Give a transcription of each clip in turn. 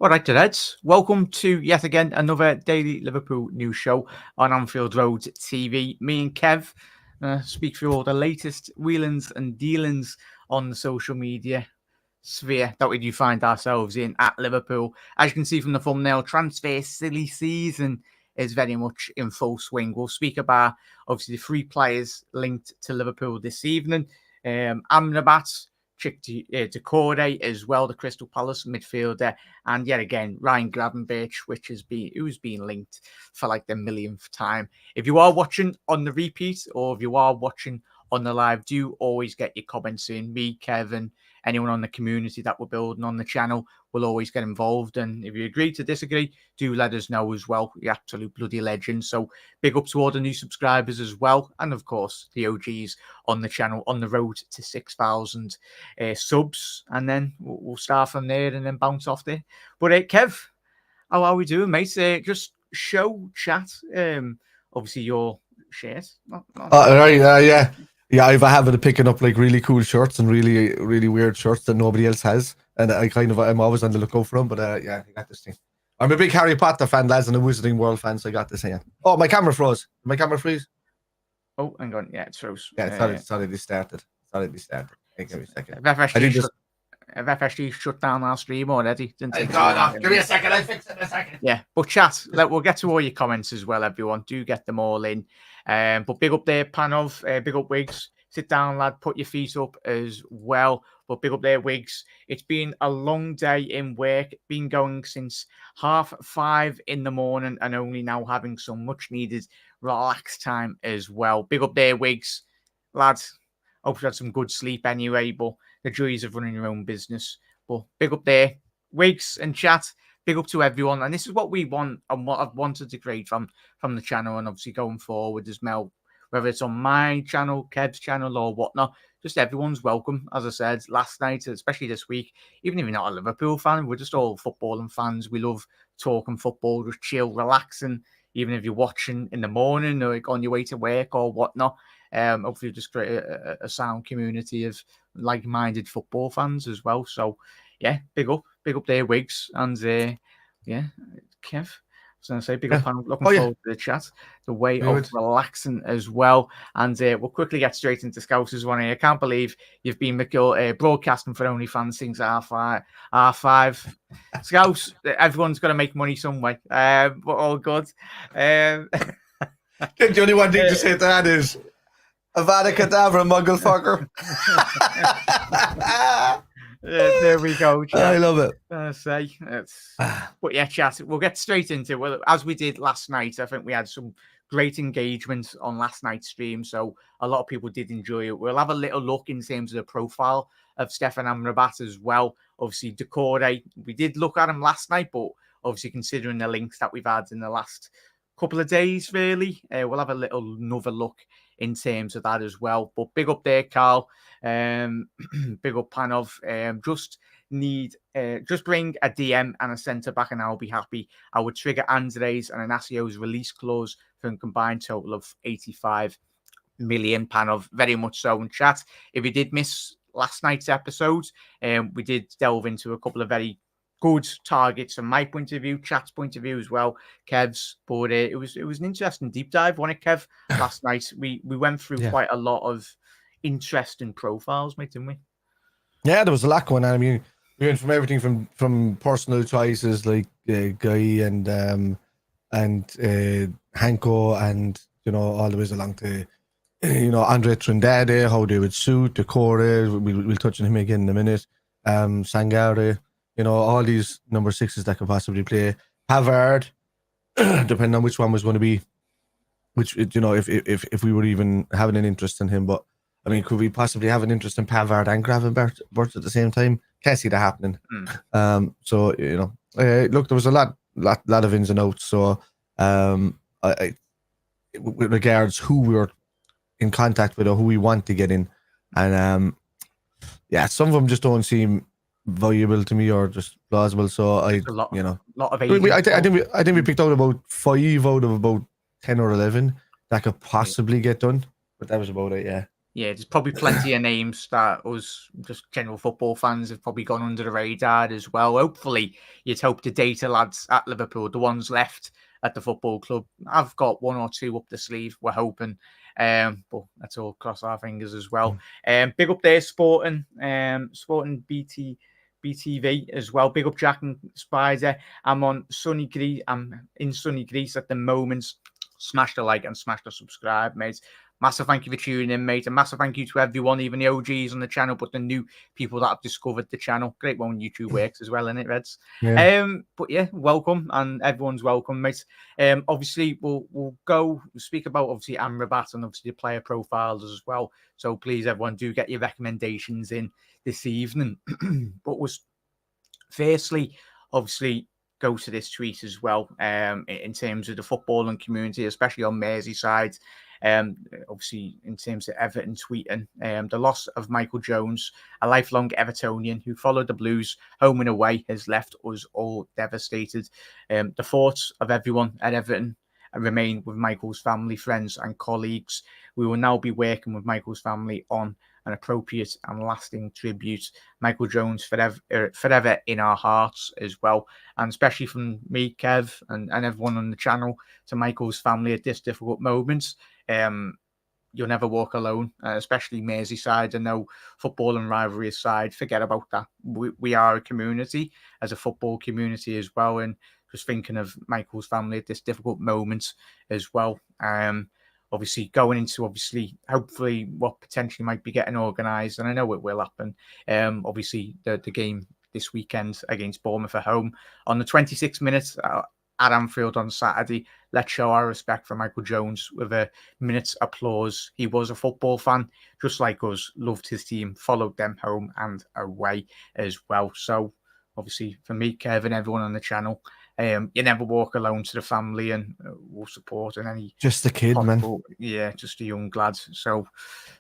All right, Reds. Welcome to yet again another daily Liverpool news show on Anfield Road TV. Me and Kev speak through all the latest wheelings and dealings on the social media sphere that we do find ourselves in at Liverpool. As you can see from the thumbnail, transfer silly season is very much in full swing. We'll speak about obviously the three players linked to Liverpool this evening. Amrabat, Chick Decore as well, the Crystal Palace midfielder, and yet again Ryan Gravenberch, who's been linked for like the millionth time. If you are watching on the repeat or if you are watching on the live, do always get your comments in. Me, Kevin, anyone on the community that we're building on the channel will always get involved. And if you agree to disagree, do let us know as well. You're absolute bloody legends. So big up to all the new subscribers as well. And of course, the OGs on the channel on the road to 6,000 subs. And then we'll start from there and then bounce off there. But Kev, how are we doing, mate? Just show chat. Obviously, your shirt. Yeah. Yeah, I've a habit of picking up like really cool shirts and really, really weird shirts that nobody else has. And I'm always on the lookout for them. But yeah, I got this thing. I'm a big Harry Potter fan, lads, and a Wizarding World fan, so I got this here. Oh, my camera froze. My camera freeze? Oh, hang on. Yeah, it froze. Yeah, it's already started. Hey, give me a second. FSG shut down our stream already, didn't it? Give me a second. I'll fix it in a second. Yeah, but chat. We'll get to all your comments as well, everyone. Do get them all in. But big up there, Panov. Big up, Wiggs. Sit down, lad. Put your feet up as well. But big up there, Wiggs. It's been a long day in work. Been going since 5:30 in the morning and only now having some much needed relaxed time as well. Big up there, Wiggs. Lads, hope you had some good sleep anyway, but the joys of running your own business. But big up there, Wiggs and chat. Big up to everyone. And this is what we want and what I've wanted to create from the channel and obviously going forward as well. Whether it's on my channel, Kev's channel or whatnot, just everyone's welcome. As I said last night, especially this week, even if you're not a Liverpool fan, we're just all footballing fans. We love talking football, just chill, relaxing, even if you're watching in the morning or on your way to work or whatnot. Hopefully just create a sound community of like-minded football fans as well. So yeah, big up there, Wiggs, and yeah, Kev. I was going to say big up and looking forward to the chat, the way of relaxing as well. And we'll quickly get straight into Scousers one here. I can't believe you've been broadcasting for OnlyFans since R5. Scouse, everyone's got to make money some way, but all good. The only one thing to say to that is Avada Kedavra, muggle fucker. There we go, chat. I love it. But yeah, chat, we'll get straight into it. Well, as we did last night, I think we had some great engagement on last night's stream, so a lot of people did enjoy it. We'll have a little look in terms of the profile of Sofyan Amrabat as well. Obviously, Decore, we did look at him last night, but obviously considering the links that we've had in the last couple of days, really, we'll have another look in terms of that as well. But big up there, Carl. Big up Panov. Just bring a DM and a centre back and I'll be happy. I would trigger Andres and Anacio's release clause for a combined total of 85 million. Panov, very much so in chat. If you did miss last night's episode, we did delve into a couple of very good targets from my point of view, chat's point of view as well, Kev's. But it was an interesting deep dive, wasn't it, Kev? Last night we went through quite a lot of interesting profiles, mate, didn't we? Yeah, there was a lot going on. I mean, we went from everything from personal choices like Guy and Hanko, and all the ways along to Andre Trindade, how they would suit Decore. We'll touch on him again in a minute. Sangare. All these number sixes that could possibly play. Pavard, depending on which one was going to be, if we were even having an interest in him. But I mean, could we possibly have an interest in Pavard and Gravenberch at the same time? Can't see that happening. So look, there was a lot of ins and outs. So with regards who we were in contact with or who we want to get in, and some of them just don't seem valuable to me or just plausible. So I think we picked out about 5 out of about 10 or 11 that could possibly get done, but that was about it. Yeah, there's probably plenty of names that us just general football fans have probably gone under the radar as well. Hopefully, you'd hope the data lads at Liverpool, the ones left at the football club, I've got one or two up the sleeve. We're hoping, but let's all cross our fingers as well. Big up there, Sporting BTV as well. Big up Jack and Spider. I'm in sunny Greece at the moment. Smash the like and smash the subscribe, mate. Massive thank you for tuning in, mate. And massive thank you to everyone, even the OGs on the channel, but the new people that have discovered the channel. Great one, YouTube works as well, innit, Reds? Yeah. But yeah, welcome, and everyone's welcome, mate. Obviously, we'll speak about obviously Amrabat and obviously the player profiles as well. So please, everyone, do get your recommendations in this evening. But firstly, obviously, go to this tweet as well in terms of the footballing community, especially on Merseyside. Obviously, in terms of Everton tweeting, the loss of Michael Jones, a lifelong Evertonian who followed the Blues home and away, has left us all devastated. The thoughts of everyone at Everton remain with Michael's family, friends, and colleagues. We will now be working with Michael's family on an appropriate and lasting tribute. Michael Jones forever in our hearts as well, and especially from me, Kev, and everyone on the channel, to Michael's family at this difficult moment. You'll never walk alone, especially Merseyside. I know football and rivalry aside, forget about that. We are a community, as a football community as well, and just thinking of Michael's family at this difficult moment as well. Obviously going into hopefully what potentially might be getting organised, and I know it will happen. Obviously the game this weekend against Bournemouth at home on the 26th minute at Anfield on Saturday. Let's show our respect for Michael Jones with a minute's applause. He was a football fan, just like us, loved his team, followed them home and away as well. So obviously for me, Kevin, everyone on the channel, you never walk alone to the family, and we'll support in any. Just a kid, possible, man. Yeah, just a young lad. So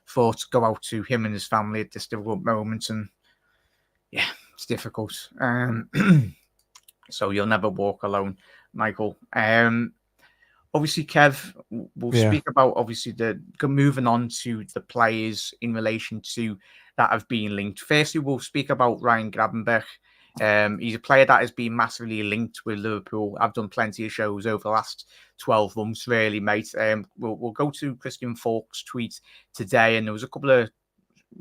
thoughts go out to him and his family at this difficult moment, and yeah, it's difficult. So you'll never walk alone, Michael. Obviously, Kev, we'll speak about obviously moving on to the players in relation to that have been linked. Firstly, we'll speak about Ryan Gravenberch. He's a player that has been massively linked with Liverpool. I've done plenty of shows over the last 12 months, really, mate. We'll go to Christian Falk's tweet today, and there was a couple of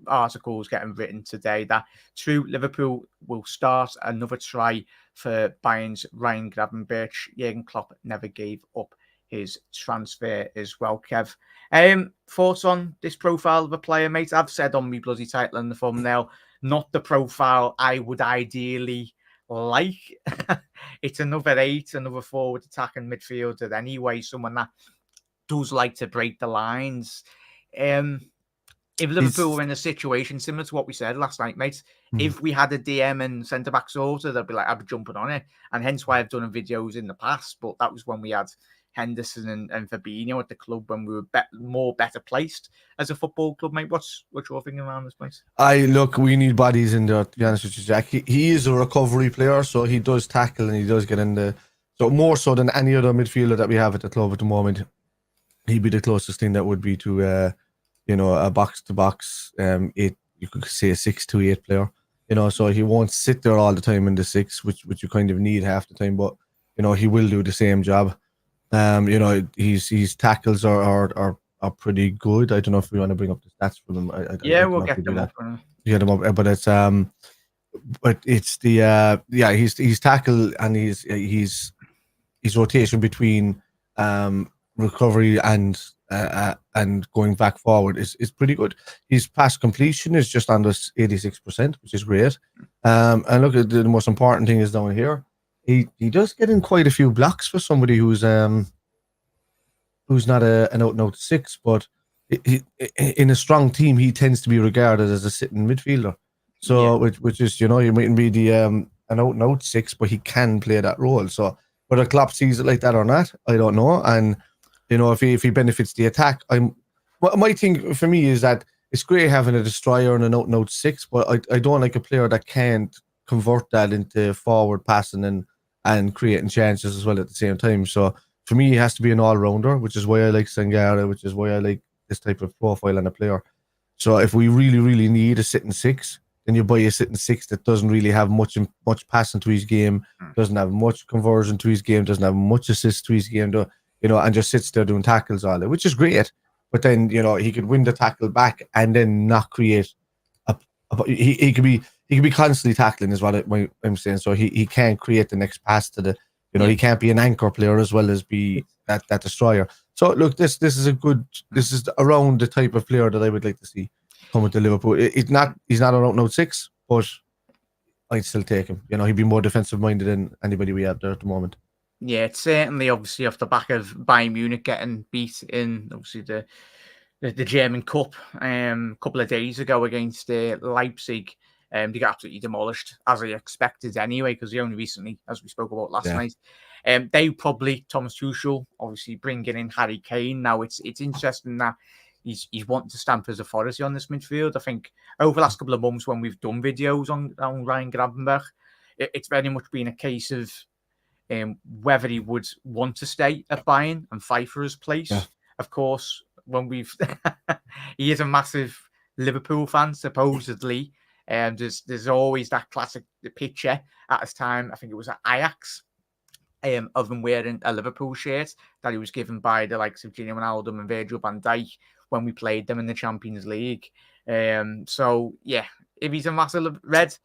articles getting written today that true, Liverpool will start another try for Bayern's Ryan Gravenberch. Jurgen Klopp never gave up his transfer as well, Kev. Thoughts on this profile of a player, mate? I've said on my bloody title in the thumbnail, not the profile I would ideally like. It's another 8, another forward attacking midfielder anyway, someone that does like to break the lines. If Liverpool were in a situation similar to what we said last night, mate, if we had a DM and centre-back sorter, they'd be like, I'd be jumping on it. And hence why I've done videos in the past, but that was when we had Henderson and Fabinho at the club, when we were better placed as a football club, mate. What's your thinking around this place? Look, we need bodies in there, to be honest with you, Jack. He is a recovery player, so he does tackle and he does get in the... So more so than any other midfielder that we have at the club at the moment, he'd be the closest thing that would be to, a box-to-box, you could say a 6-2-8 player. So he won't sit there all the time in the 6, which you kind of need half the time, but, he will do the same job. His tackles are pretty good. I don't know if we want to bring up the stats for them. We'll get them up. Get them up, but it's his tackle and his rotation between recovery and going back forward is pretty good. His pass completion is just under 86%, which is great. And look, the most important thing is down here. He does get in quite a few blocks for somebody who's not an out-and-out 6, but he, in a strong team, he tends to be regarded as a sitting midfielder. So, which is, he mightn't be the an out-and-out 6, but he can play that role. So, whether Klopp sees it like that or not, I don't know. And if he benefits the attack, my thing for me is that it's great having a destroyer and an out-and-out 6, but I don't like a player that can't convert that into forward passing and creating chances as well at the same time. So for me, he has to be an all-rounder, which is why I like Sangare, which is why I like this type of profile in a player. So if we really, really need a sitting six, then you buy a sitting six that doesn't really have much passing to his game, doesn't have much conversion to his game, doesn't have much assist to his game, and just sits there doing tackles all day, which is great. But then, he could win the tackle back and then not create he could be constantly tackling is what I'm saying. So he can't create the next pass to the, he can't be an anchor player as well as be that destroyer. So look, this is around the type of player that I would like to see coming to Liverpool. He's not around no 6, but I'd still take him. He'd be more defensive minded than anybody we have there at the moment. Yeah, it's certainly obviously off the back of Bayern Munich getting beat in obviously the German Cup a couple of days ago against Leipzig. They got absolutely demolished, as I expected anyway, because they only recently, as we spoke about last night, they probably, Thomas Tuchel, obviously bringing in Harry Kane. Now, it's interesting that he's wanting to stamp his authority on this midfield. I think over the last couple of months when we've done videos on Ryan Gravenberch, it's very much been a case of whether he would want to stay at Bayern and fight for his place. Yeah. Of course, when he is a massive Liverpool fan, supposedly. There's always that classic picture at his time. I think it was at Ajax, of him wearing a Liverpool shirt that he was given by the likes of Gini Wijnaldum and Virgil van Dijk when we played them in the Champions League. So yeah, if he's a massive red,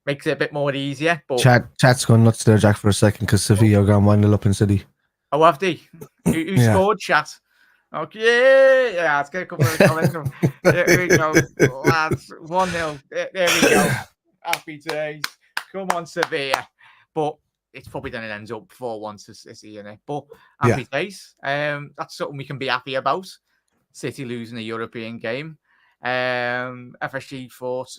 makes it a bit more easier. But chat's gone nuts there, Jack, for a second because Sevilla got 1-0 up in City. Oh, have they? Who scored, chat? Okay, yeah, let's get a couple of comments. There we go, lads. 1-0. There we go. Happy days. Come on, Sevilla. But it's probably then it ends up 4-1 to City, innit? But happy days. That's something we can be happy about. City losing a European game. FSG thought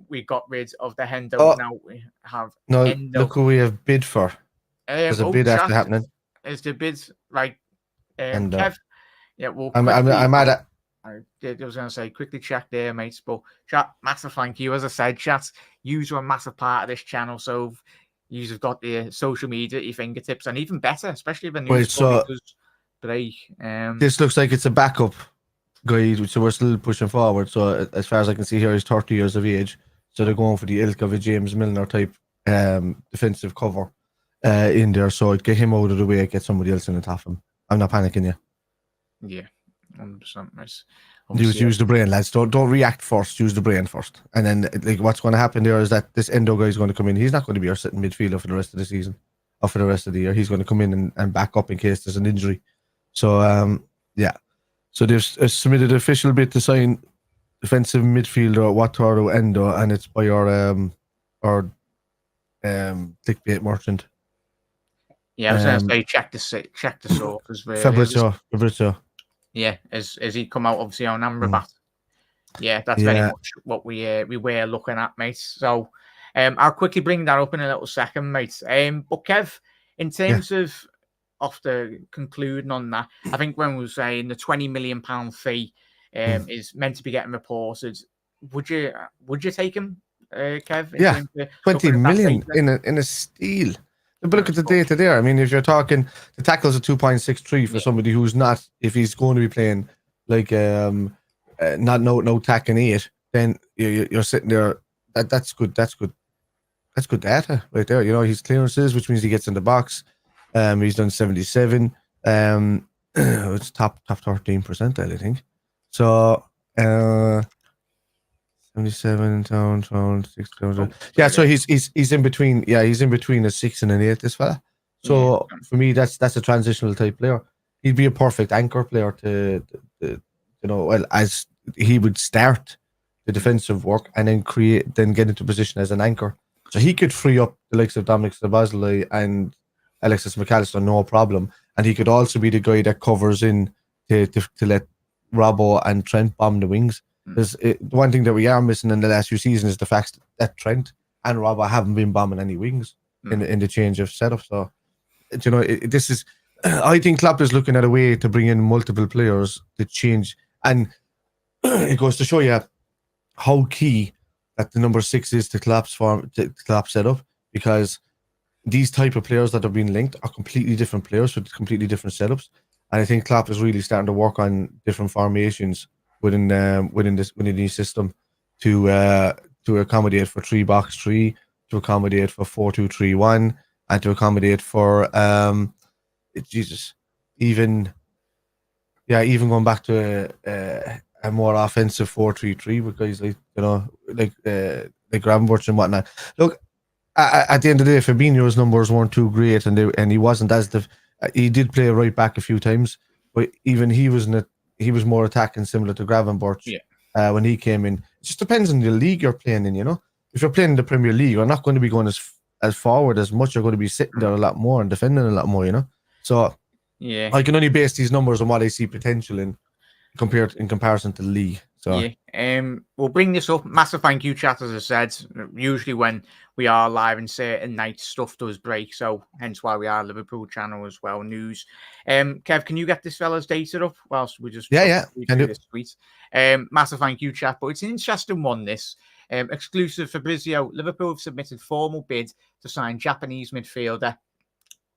we got rid of the Hendo. Oh, now we have Endo. Look who we have bid for. There's a bid after happening. Is the bid right? Kev, yeah, well, I'm mad at. I was going to say, quickly check there, mates. But chat, massive thank you. As I said, chat, you are a massive part of this channel. So you've got the social media at your fingertips, and even better, especially when news does break. This looks like it's a backup guide, so we're still pushing forward. So as far as I can see here, he's 30 years of age. So they're going for the ilk of a James Milner type defensive cover in there. So get him out of the way, get somebody else in the top of him. I'm not panicking you. Yeah, 100%. Nice. Use the brain, lads. Don't react first. Use the brain first, and then like what's going to happen there is that this Endo guy is going to come in. He's not going to be our sitting midfielder for the rest of the season or for the rest of the year. He's going to come in and back up in case there's an injury. So so they've submitted an official bid to sign defensive midfielder Wataru Endō, and it's by our clickbait merchant. Yeah, I was going to say check the source. Fabrizio. Yeah, as he come out obviously on Amrabat. Yeah, that's very much what we were looking at, mate. So I'll quickly bring that up in a little second, mate. But Kev, in terms of after concluding on that, I think when we were saying the £20 million fee is meant to be getting reported, would you take him, Kev? 20 million in a steal. But look at the data there. I mean, if you're talking, the tackles are 2.63 for somebody who's not, if he's going to be playing like not no tackling 8, then you're sitting there. That's good. That's good data right there. His clearances, which means he gets in the box. He's done 77. It's top 13%, I think. So 77 down 6. Yeah, so he's in between. Yeah, he's in between a 6 and an 8. This fella. So for me, that's a transitional type player. He'd be a perfect anchor player to as he would start the defensive work and then get into position as an anchor. So he could free up the likes of Dominic Szoboszlai and Alexis McAllister, no problem. And he could also be the guy that covers in to let Robbo and Trent bomb the wings. There's one thing that we are missing in the last few seasons is the fact that Trent and Robbo haven't been bombing any wings in the change of setup. So, this is, I think Klopp is looking at a way to bring in multiple players to change. And it goes to show you how key that the number 6 is to Klopp's setup, because these type of players that have been linked are completely different players with completely different setups. And I think Klopp is really starting to work on different formations within the new system to accommodate for 3-box-3, to accommodate for 4-2-3-1, and to accommodate for even going back to a more offensive 4-3-3 with guys like Gravenberch and whatnot. Look, at the end of the day, Fabinho's numbers weren't too great, and he wasn't as he did play right back a few times, but even he was more attacking, similar to Gravenberch when he came in. It just depends on the league you're playing in. If you're playing in the Premier League, you're not going to be going as forward as much. You're going to be sitting there a lot more and defending a lot more. So I can only base these numbers on what I see potential in comparison to the league. So we'll bring this up. Massive thank you, chat. As I said, usually when we are live and certain nights, stuff does break, so hence why we are Liverpool channel as well. News. Kev, can you get this fella's data up whilst we just can do this tweet? Massive thank you, chat. But it's an interesting one. This exclusive Fabrizio. Liverpool have submitted formal bid to sign Japanese midfielder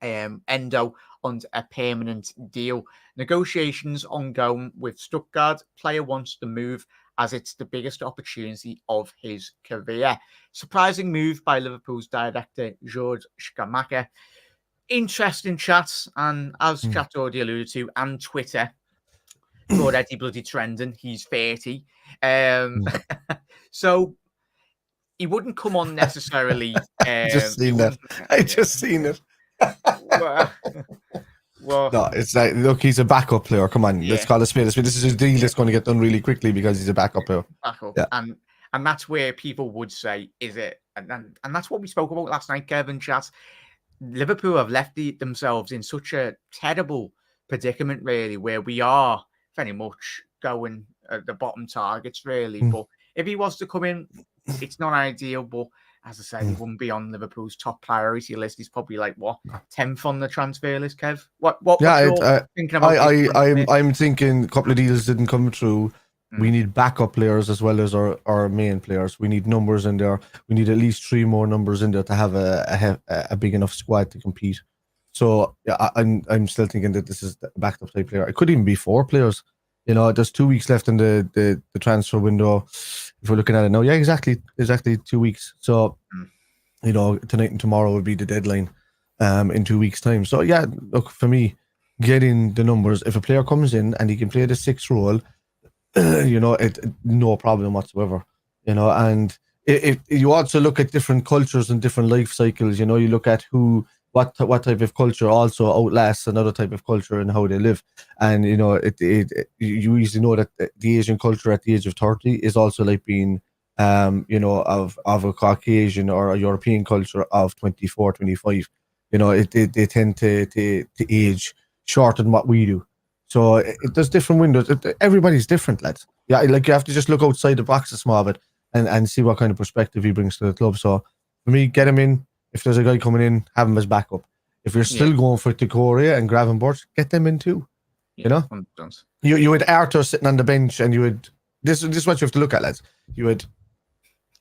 Endō on a permanent deal. Negotiations ongoing with Stuttgart. Player wants to move as it's the biggest opportunity of his career. Surprising move by Liverpool's director George Schumacher. Interesting chats, and as chat already alluded to, and Twitter already bloody trending. He's 30, so he wouldn't come on necessarily. I just seen it. Well, no, it's like, look, he's a backup player. Come on, let's call it a spade. This is a deal that's going to get done really quickly because he's a backup player. And that's where people would say, is it? And that's what we spoke about last night, Kevin chat. Liverpool have left themselves in such a terrible predicament, really, where we are very much going at the bottom targets, really. But if he was to come in, it's not ideal, but as I said, he wouldn't be on Liverpool's top priority list. He's probably like 10th on the transfer list, Kev. What thinking about? I'm thinking a couple of deals didn't come through. We need backup players as well as our main players. We need numbers in there. We need at least 3 more numbers in there to have a big enough squad to compete. So I'm still thinking that this is a backup type player. It could even be 4 players. There's 2 weeks left in the transfer window. If we're looking at it now, exactly 2 weeks. So, tonight and tomorrow would be the deadline in 2 weeks' time. So, look, for me, getting the numbers, if a player comes in and he can play the 6th role, no problem whatsoever. And if you also look at different cultures and different life cycles, you look at what type of culture also outlasts another type of culture and how they live. And you usually know that the Asian culture at the age of 30 is also like being of a Caucasian or a European culture of 24, 25. They tend to age shorter than what we do. So there's different windows. Everybody's different, lads. You have to just look outside the box a small bit and see what kind of perspective he brings to the club. So for me, get him in. If there's a guy coming in, have him as backup. If you're still going for Decoria and Gravenberch, get them in too. You had Arthur sitting on the bench, and you had this is what you have to look at, lads. You had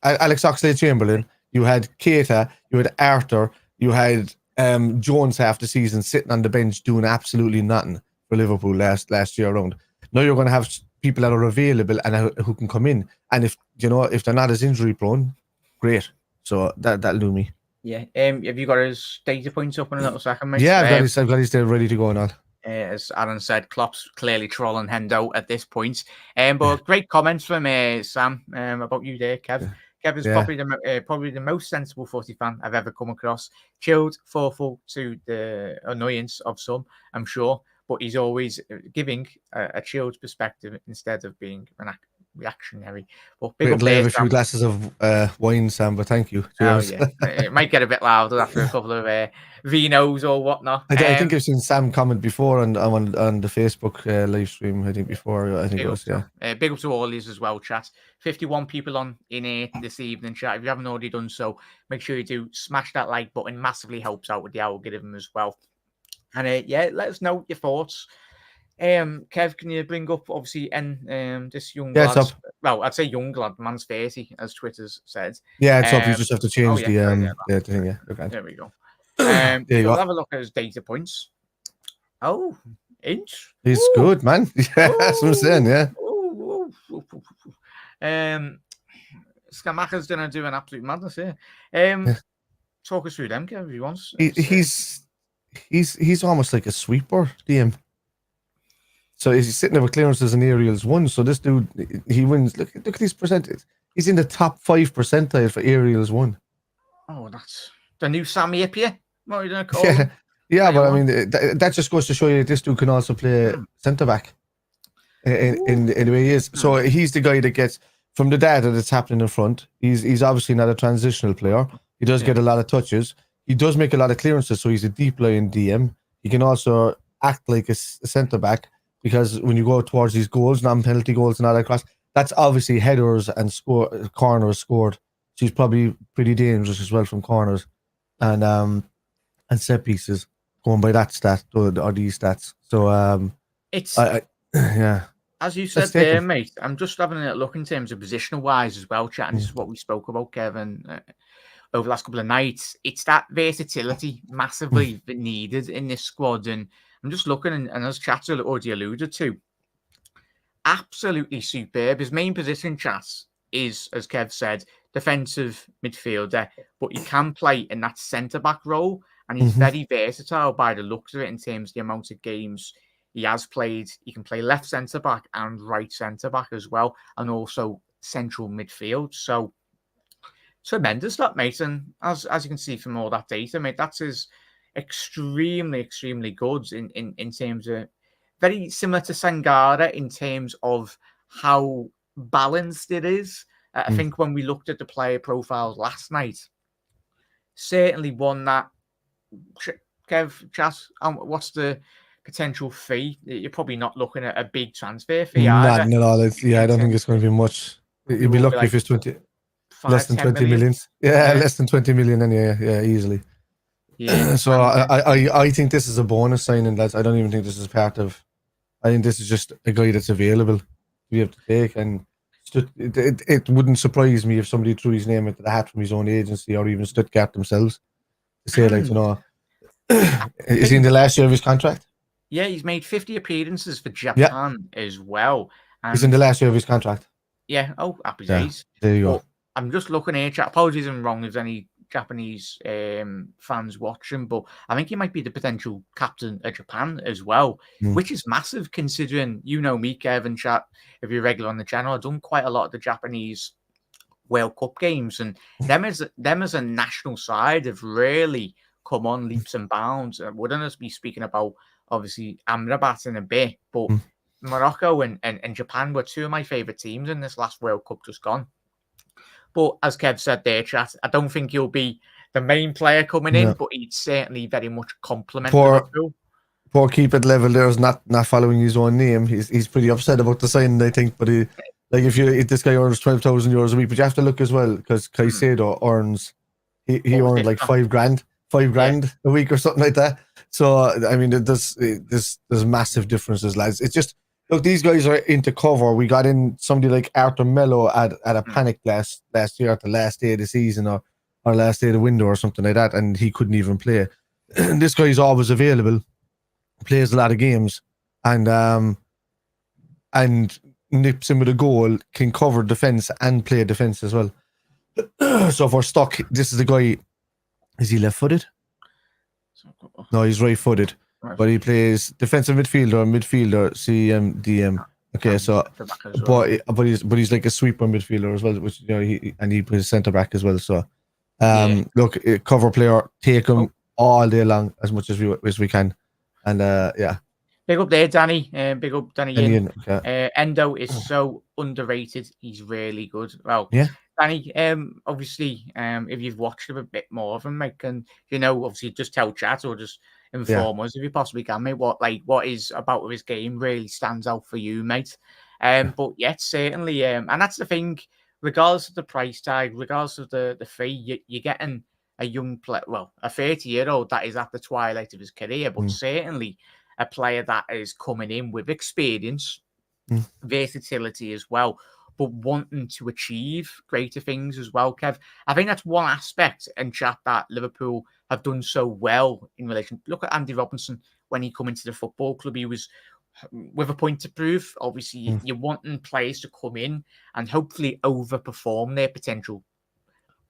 Alex Oxlade-Chamberlain, you had Keita, you had Arthur, you had Jones half the season sitting on the bench doing absolutely nothing for Liverpool last year around. Now you're going to have people that are available and who can come in, and if they're not as injury prone, great. So that'll do me. Yeah. Have you got his data points up in a little second, mate? Yeah, I've got his there ready to go now. As Aaron said, Klopp's clearly trolling Hendo at this point. But great comments from Sam about you there, Kev. Yeah. Kev is probably the most sensible footy fan I've ever come across. Chilled, thoughtful to the annoyance of some, I'm sure. But he's always giving a chilled perspective instead of being reactionary. But big up a few glasses of wine, Sam, but thank you. It might get a bit louder after a couple of vinos or whatnot. I think I've seen Sam comment before on the Facebook live stream. I think it was. Big up to all these as well, chat. 51 people on in here this evening, chat. If you haven't already done so, make sure you do smash that like button. Massively helps out with the algorithm as well. And let us know your thoughts. Kev, can you bring up obviously this young lad? Well, I'd say young lad, man's 30, as Twitter's said. Yeah, it's up. You just have to change the thing. Yeah, okay. There we go. We'll have a look at his data points. Oh, inch. He's good, man. Yeah, that's what I'm saying. Yeah. Scamacca's going to do an absolute madness here. Talk us through them, Kev, if you want. He's almost like a sweeper, DM. So he's sitting there with clearances and aerials 1. So this dude, he wins. Look at these percentages. He's in the top 5 percentile for aerials 1. Oh, that's the new Sammy Ipia. What are you going to call him? Yeah, but I mean, that just goes to show you this dude can also play centre back in the way he is. So he's the guy that gets from the data that's happening in front. He's obviously not a transitional player. He does get a lot of touches. He does make a lot of clearances, so he's a deep lying DM. He can also act like a centre back because when you go towards these goals, non-penalty goals and all that cross, that's obviously headers and corners scored. So he's probably pretty dangerous as well from corners and set pieces, going by that stat or these stats. So it's yeah. As you said there, mate, I'm just having a look in terms of positional wise as well, chat. And this is what we spoke about, Kevin, over the last couple of nights. It's that versatility massively needed in this squad. And I'm just looking, and as chat's already alluded to, absolutely superb. His main position, chat, is, as Kev said, defensive midfielder, but you can play in that centre-back role, and he's very versatile by the looks of it in terms of the amount of games he has played. He can play left centre-back and right centre-back as well, and also central midfield. So, tremendous that, mate. And as you can see from all that data, mate, that's extremely, extremely good in terms of very similar to Sangare in terms of how balanced it is. I think when we looked at the player profiles last night, certainly one that, Kev, chat, what's the potential fee? You're probably not looking at a big transfer fee. Not at all. I don't think it's going to be much. You'd be lucky if it's 20, less than 20 million. Yeah, less than 20 million, and yeah, easily. Yeah. So I think this is a bonus signing, lads. I don't even think this is part of. I think this is just a guy that's available to be able to take, and it wouldn't surprise me if somebody threw his name into the hat from his own agency or even Stuttgart themselves to say, like, is he in the last year of his contract? Yeah, he's made 50 appearances for Japan as well. And he's in the last year of his contract. Yeah. Oh, happy days. There you go. I'm just looking here. Apologies, I'm wrong. If there's any Japanese fans watching, but I think he might be the potential captain of Japan as well, which is massive considering, you know me, Kevin, chat, if you're regular on the channel, I've done quite a lot of the Japanese World Cup games, and them as a national side have really come on leaps and bounds. We're going to be speaking about, obviously, Amrabat in a bit, but Morocco and Japan were two of my favourite teams in this last World Cup just gone. But as Kev said there, chat, I don't think he'll be the main player coming in, but he'd certainly very much complement Liverpool. Poor keeper level there is not following his own name. He's pretty upset about the signing, I think. But if this guy earns €12,000 a week, but you have to look as well because Caicedo earns he earned like $5,000 a week or something like that. So I mean, there's massive differences, lads. It's just. Look, these guys are into cover. We got in somebody like Arthur Mello at a panic last year at the last day of the season or last day of the window or something like that, and he couldn't even play. This guy is always available, plays a lot of games, and nips in with a goal, can cover defence and play defence as well. So if we're stuck, this is the guy. Is he left-footed? No, he's right-footed. But he plays defensive midfielder, CM, DM. Okay, so but he's like a sweeper midfielder as well, which he plays centre back as well. So look, cover player, take him all day long as much as we can, and yeah. Big up there, Danny. Big up, Danny. Okay. Endo is so underrated. He's really good. Well, yeah. Danny, obviously, if you've watched him a bit more of him, mate, can obviously just tell chat or just inform us if you possibly can, mate. What is about his game really stands out for you, mate? But yet certainly, and that's the thing. Regardless of the price tag, regardless of the fee, you're getting a young player, well, a 30-year-old that is at the twilight of his career, but certainly a player that is coming in with experience, versatility as well, but wanting to achieve greater things as well, Kev. I think that's one aspect in chat that Liverpool have done so well in relation. Look at Andy Robinson when he come into the football club. He was with a point to prove. Obviously, you're wanting players to come in and hopefully overperform their potential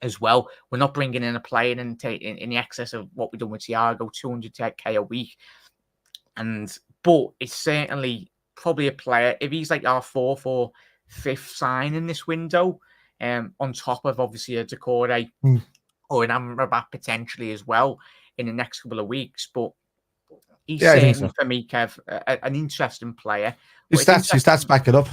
as well. We're not bringing in a player in the excess of what we've done with Thiago, 200k a week. But it's certainly probably a player, if he's like our fourth or fifth sign in this window, on top of obviously a Decore or an Amrabat potentially as well in the next couple of weeks. But he's certainly, for me, Kev, an interesting player. His stats back it up.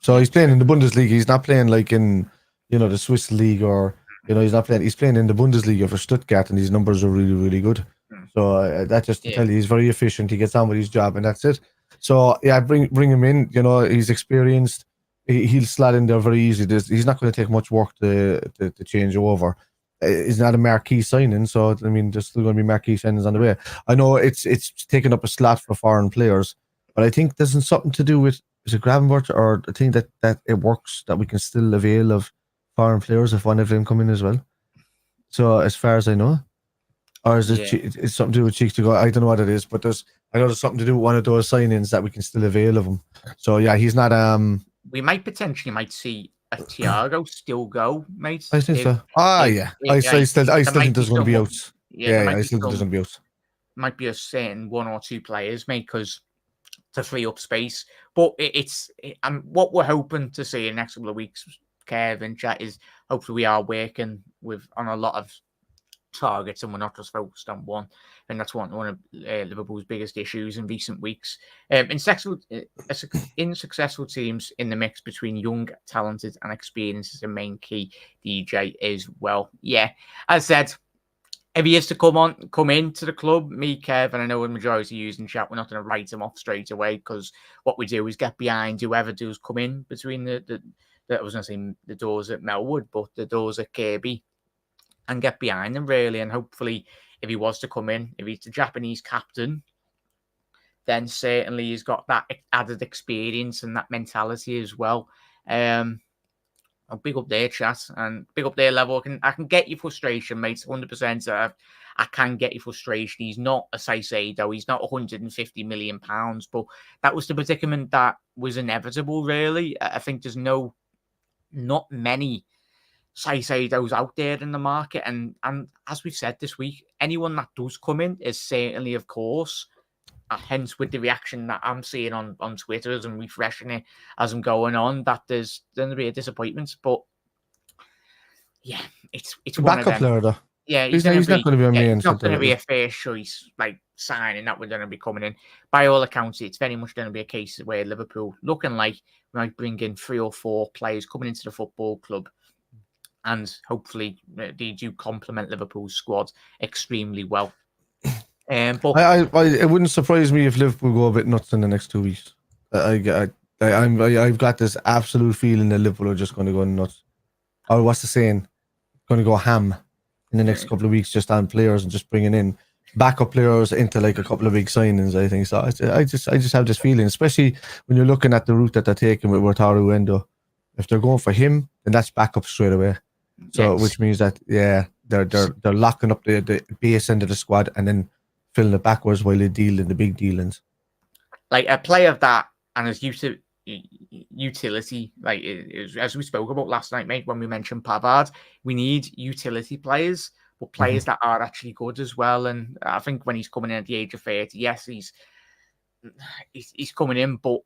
So he's playing in the Bundesliga. He's not playing like in, the Swiss league, or, he's not playing. He's playing in the Bundesliga for Stuttgart, and his numbers are really, really good. So that just to tell you, he's very efficient. He gets on with his job, and that's it. So yeah, bring him in. He's experienced. He'll slot in there very easy. He's not going to take much work to change over. He's not a marquee signing, so I mean, there's still going to be marquee signings on the way. I know it's taking up a slot for foreign players, but I think there's something to do with, is it Gravenberch, or I think that it works, that we can still avail of foreign players if one of them come in as well. So as far as I know, or is it it's something to do with Cheeks to go? I don't know what it is, but I know there's something to do with one of those signings that we can still avail of him. So yeah, he's not. We might potentially see a Thiago still go, mate. I think so. Yeah. I still think there's going to be outs. Yeah, I still think there's going to be outs. Might be a certain one or two players, mate, because to free up space. But what we're hoping to see in the next couple of weeks, Kev and chat, is hopefully we are working on a lot of targets and we're not just focused on one. And that's one of Liverpool's biggest issues in recent weeks. In successful teams, in the mix between young, talented and experienced is the main key, DJ, as well. Yeah, as I said, if he is to come into the club, me, Kev, and I know the majority using chat, we're not going to write him off straight away, because what we do is get behind whoever does come in between I was going to say the doors at Melwood, but the doors at Kirby, and get behind them really. And hopefully, if he was to come in, if he's the Japanese captain, then certainly he's got that added experience and that mentality as well. I'll big up their chat and big up their level. I can get your frustration, mate, 100%. I can get your frustration. He's not a Saicedo. He's not 150 million pounds, but that was the predicament that was inevitable, really. I think there's not many Saicedos out there in the market, and as we've said this week, anyone that does come in is certainly, of course, hence with the reaction that I'm seeing on Twitter as I'm refreshing it as I'm going on, that there's going to be a disappointment. But yeah, it's a backup player though. Yeah, he's not going to be a main. It's not going to be a first choice signing that we're going to be coming in. By all accounts, it's very much going to be a case where Liverpool looking like we might bring in 3 or 4 players coming into the football club, and hopefully they do complement Liverpool's squad extremely well. But it wouldn't surprise me if Liverpool go a bit nuts in the next 2 weeks. I've got this absolute feeling that Liverpool are just going to go nuts. Or what's the saying? Going to go ham in the next couple of weeks, just on players and just bringing in backup players into like a couple of big signings. I think so. I just have this feeling, especially when you're looking at the route that they're taking with Wataru Endō. If they're going for him, then that's backup straight away. So, which means that they're locking up the base end of the squad and then filling it backwards while they deal in the big dealings. Like a player of that and his utility, like as we spoke about last night, mate, when we mentioned Pavard, we need utility players, but players that are actually good as well. And I think when he's coming in at the age of 30, yes, he's coming in, but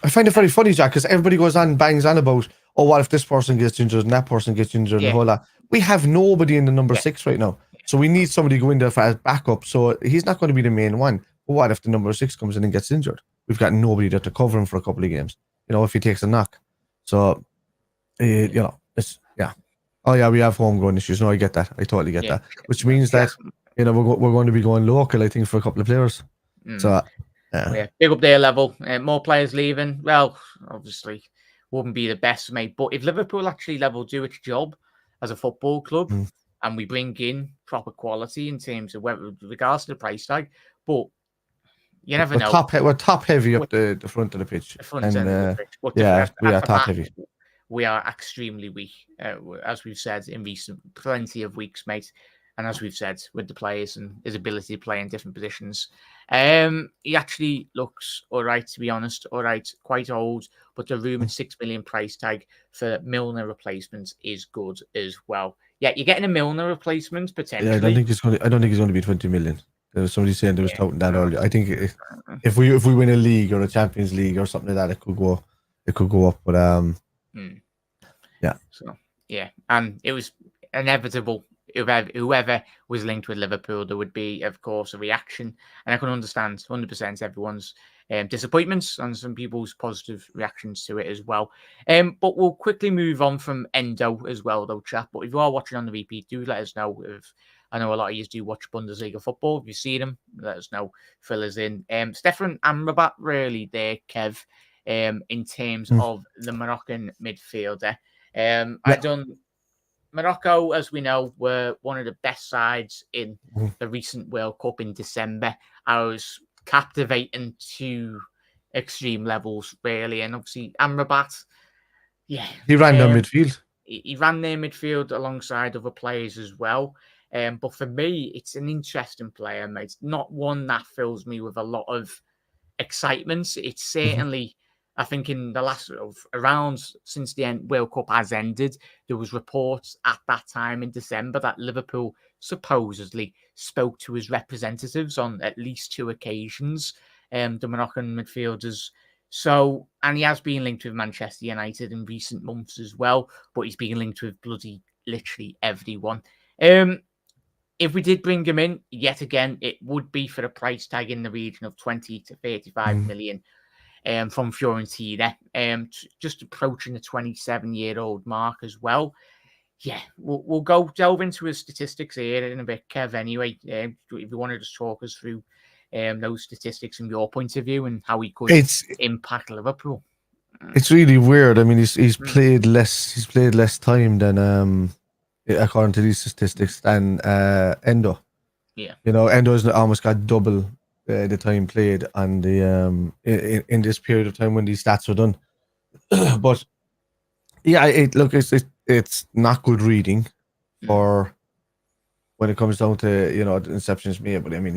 I find it very funny, Jack, because everybody bangs on about, oh, what if this person gets injured and that person gets injured and the whole lot. We have nobody in the number 6 right now. So we need somebody to go in there for as backup. So he's not going to be the main one. But what if the number 6 comes in and gets injured? We've got nobody there to cover him for a couple of games, if he takes a knock. So, it's, yeah. Oh, yeah, we have homegrown issues. No, I get that. I totally get that. Which means that, we're going to be going local, I think, for a couple of players. So, big up their level. More players leaving. Well, obviously, wouldn't be the best, mate. But if Liverpool actually do its job as a football club, and we bring in proper quality in terms of regards to the price tag, but you never know. We're top heavy up the front of the pitch. The front end of the pitch. But we are top heavy. We are extremely weak, as we've said in plenty of weeks, mate. And as we've said with the players and his ability to play in different positions, He actually looks all right, to be honest. All right, quite old, but the rumored 6 million price tag for Milner replacements is good as well. Yeah, you're getting a Milner replacement potentially. Yeah, I don't think it's going to be 20 million. There was somebody saying there was touting that earlier. I think if we win a league or a Champions League or something like that, it could go up. But yeah. So yeah, and it was inevitable. Whoever was linked with Liverpool, there would be, of course, a reaction, and I can understand 100% everyone's disappointments and some people's positive reactions to it as well. But we'll quickly move on from Endo as well, though, chat. But if you are watching on the repeat, do let us know. If I know a lot of you do watch Bundesliga football. If you see them, let us know. Fill us in. Sofyan Amrabat, really, there, Kev. In terms of the Moroccan midfielder, I done. Morocco, as we know, were one of the best sides in the recent World Cup in December. I was captivating to extreme levels, really. And obviously, Amrabat, yeah. He ran their midfield. He ran their midfield alongside other players as well. But for me, it's an interesting player, mate. It's not one that fills me with a lot of excitement. It's certainly... I think in the last around since the World Cup has ended, there was reports at that time in December that Liverpool supposedly spoke to his representatives on at least 2 occasions, the Moroccan midfielders. So, and he has been linked with Manchester United in recent months as well, but he's been linked with bloody literally everyone. If we did bring him in, yet again, it would be for a price tag in the region of 20 to 35 million. From Fiorentina, just approaching the 27-year-old mark as well. Yeah, we'll go delve into his statistics here in a bit, Kev. Anyway, if you want to just talk us through those statistics from your point of view and how he could impact Liverpool. It's really weird. I mean, he's played less. He's played less time than according to these statistics than Endo. Yeah, you know, Endo's almost got double the time played and the in this period of time when these stats were done. But yeah, it's not good reading for when it comes down to the interceptions made. But I mean,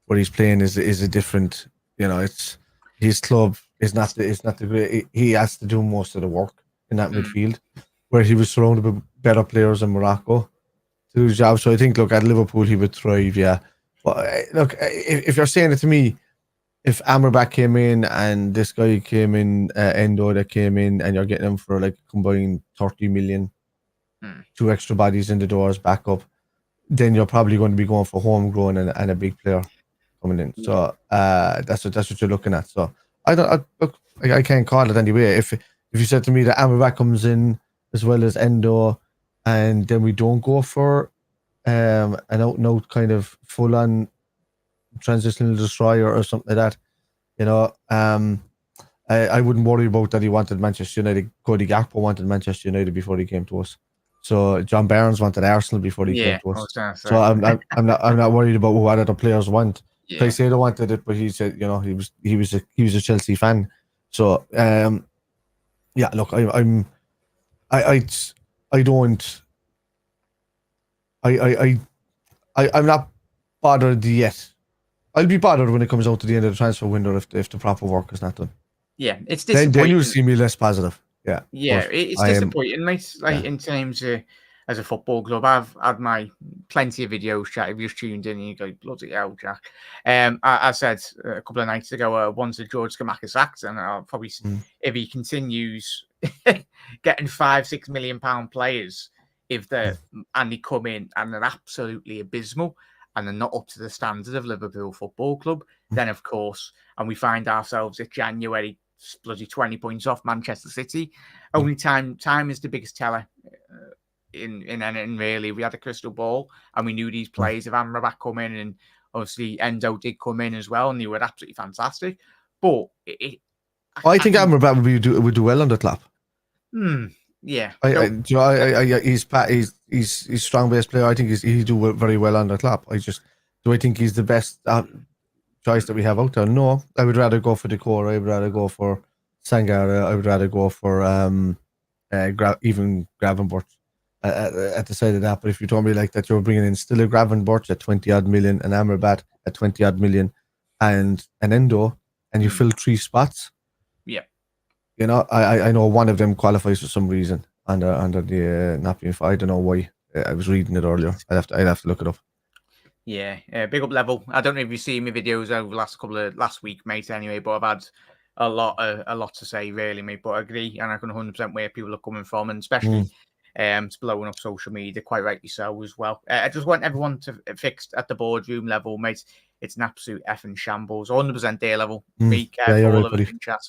what he's playing is a different. It's his club is not the great. He has to do most of the work in that midfield, where he was surrounded by better players in Morocco to do his job. So I think, look, at Liverpool he would thrive. Yeah. But look, if you're saying it to me, if Amrabat came in and this guy came in, Endo that came in, and you're getting him for like combined 30 million, 2 extra bodies in the doors, back up, then you're probably going to be going for homegrown and a big player coming in. So that's what you're looking at. So I can't call it anyway. If you said to me that Amrabat comes in as well as Endo, and then we don't go for an out-and-out kind of full-on transitional destroyer or something like that, I wouldn't worry about that. He wanted Manchester United. Cody Gakpo wanted Manchester United before he came to us. So John Barnes wanted Arsenal before he came to us. So I'm not worried about what other players want. Caicedo wanted it, but he said he was a Chelsea fan. So look, I'm not bothered yet. I'll be bothered when it comes out to the end of the transfer window if the proper work is not done. Yeah, it's disappointing. Then you'll see me less positive. Yeah. Yeah, it's disappointing, mate. In terms of as a football club, I've had my plenty of videos, chat. If you've tuned in and you go, bloody hell, Jack. I said a couple of nights ago, once a George Scamacca sacked, and I'll probably, if he continues getting £5-6 million players, and they come in and they're absolutely abysmal and they're not up to the standard of Liverpool Football Club, then of course, and we find ourselves at January bloody 20 points off Manchester City. Only time is the biggest teller in anything, really. We had a crystal ball and we knew these players of Amrabat come in, and obviously Endo did come in as well, and they were absolutely fantastic. But I think Amrabat would do well on the clap. Yeah, he's a strong base player. I think he do very well on the clap. Do I think he's the best choice that we have out there? No, I would rather go for Decore. I would rather go for Sangare. I would rather go for even Gravenberch at the side of that. But if you told me like that, you're bringing in still a Gravenberch at 20 odd million and Amrabat at 20 odd million, and an Endo, and you fill 3 spots. Yeah. You know, I know one of them qualifies for some reason under the not being. I don't know why. I was reading it earlier. I'd have to look it up. Yeah, big up level. I don't know if you've seen my videos over the last week, mate. Anyway, but I've had a lot to say, really, mate. But I agree, and I can 100% where people are coming from, and especially it's blowing up social media, quite rightly so as well. I just want everyone to fix at the boardroom level, mate. It's an absolute effing shambles, 100% their level. Me, Kev, all of us in chat,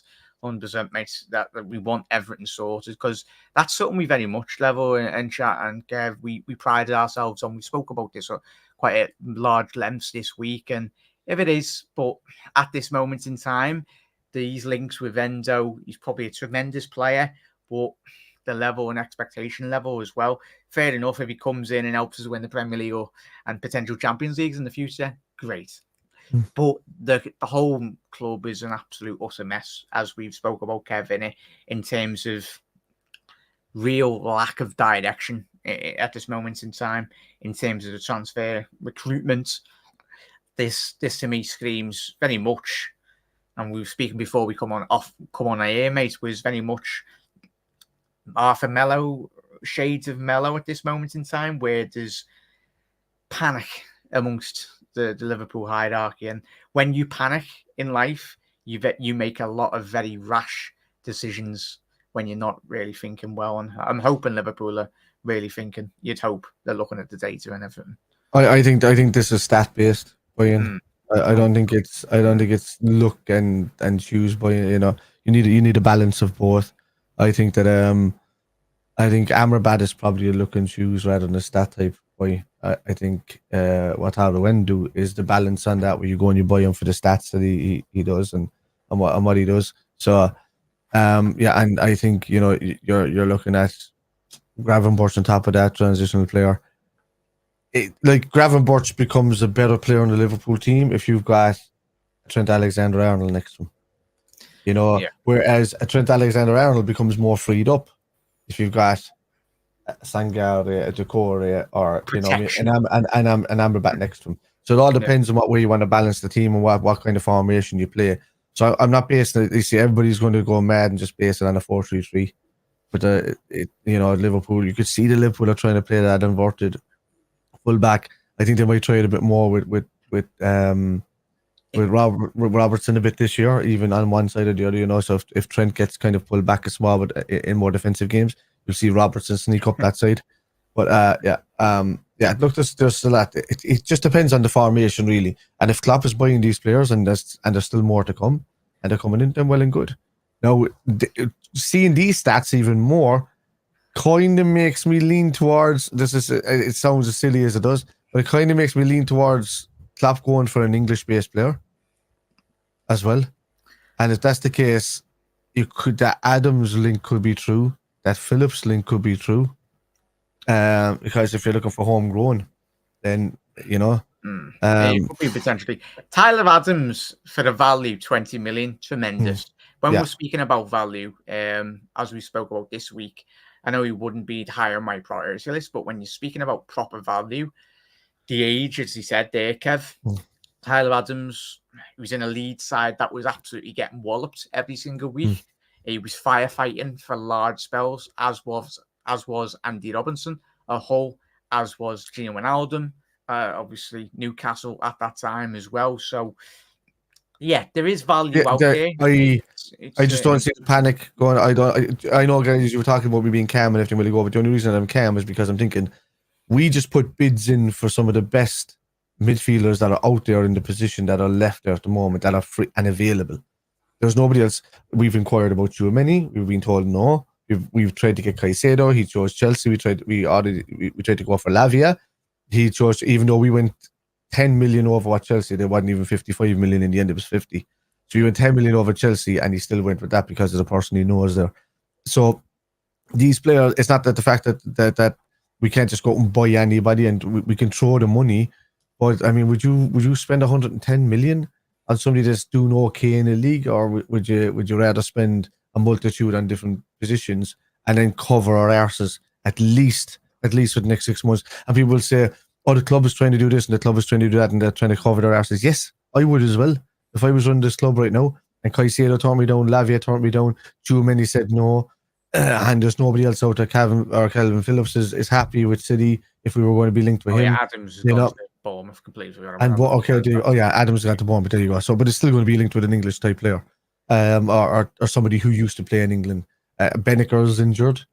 100%, mate. That we want everything sorted because that's something we very much level and chat and Kev. We prided ourselves on. We spoke about this quite at large lengths this week, and if it is, but at this moment in time, these links with Endō, he's probably a tremendous player, but the level and expectation level as well. Fair enough if he comes in and helps us win the Premier League and potential Champions Leagues in the future, great. But the whole club is an absolute utter mess, as we've spoke about, Kevin, in terms of real lack of direction at this moment in time, in terms of the transfer recruitment. This to me screams very much, and we were speaking before we come on air, mate, was very much Arthur Mello, shades of Mello at this moment in time, where there's panic amongst the Liverpool hierarchy, and when you panic in life, you make a lot of very rash decisions when you're not really thinking well. And I'm hoping Liverpool are really thinking. You'd hope they're looking at the data and everything. I think this is stat based, Brian. I don't think it's look and choose, but you know, you need a balance of both. I think that I think Amrabat is probably a look and choose rather than a stat type boy. I think Wataru Endō is the balance on that, where you go and you buy him for the stats that he does and what he does. So yeah, and I think, you know, you're looking at Gravenberch on top of that transitional player. Like Gravenberch becomes a better player on the Liverpool team if you've got Trent Alexander-Arnold next to him. You know, whereas a Trent Alexander-Arnold becomes more freed up if you've got Sangare, a Decore, or protection. You know, and Amrabat next to him. So it all depends on what way you want to balance the team and what kind of formation you play. So I'm not basing it. You see, everybody's going to go mad and just base it on a 4-3-3. But you know, Liverpool, you could see the Liverpool are trying to play that inverted fullback. I think they might try it a bit more with Robertson a bit this year, even on one side or the other. You know, so if Trent gets kind of pulled back a small bit in more defensive games, you'll see Robertson sneak up that side. But yeah, look, there's still that. It just depends on the formation, really. And if Klopp is buying these players and there's still more to come, and they're coming in, then well and good. Now, seeing these stats even more kind of makes me lean towards this. It sounds as silly as it does, but it kind of makes me lean towards Klopp going for an English-based player as well. And if that's the case, that Adams link could be true, that Phillips link could be true. Because if you're looking for homegrown, then you know, it could be potentially Tyler Adams for the value 20 million, tremendous. When we're speaking about value, as we spoke about this week, I know he wouldn't be higher on my priority list, but when you're speaking about proper value, the age, as he said there, Kev, Tyler Adams, he was in a lead side that was absolutely getting walloped every single week. He was firefighting for large spells, as was Andy Robinson, a Hull, as was Gino Wijnaldum, obviously Newcastle at that time as well. So, yeah, there is value out there. I just don't see the panic going. I know, guys, you were talking about me being calm and everything really go, but the only reason I'm calm is because I'm thinking we just put bids in for some of the best midfielders that are out there in the position that are left there at the moment, that are free and available. There's nobody else. We've inquired about Tchouaméni. We've been told no. We've tried to get Caicedo. He chose Chelsea. We tried to go for Lavia. He chose, even though we went 10 million over what Chelsea, there wasn't even 55 million in the end. It was 50. So we went 10 million over Chelsea, and he still went with that because of the person he knows there. So these players, it's not that the fact that we can't just go and buy anybody and we can throw the money. But I mean, would you spend 110 million on somebody that's doing okay in the league, or would you rather spend a multitude on different positions and then cover our arses at least for the next 6 months? And people will say, oh, the club is trying to do this and the club is trying to do that and they're trying to cover their arses. Yes, I would as well. If I was running this club right now and Caicedo turned me down, Lavia turned me down, Tchouameni said no, and there's nobody else out there, Calvin Phillips is happy with City if we were going to be linked with him. Yeah, Adams has gone to Bournemouth completely. And what? Okay, Adams got to Bournemouth. There you go. So, but it's still going to be linked with an English type player, or somebody who used to play in England. Benneker's injured.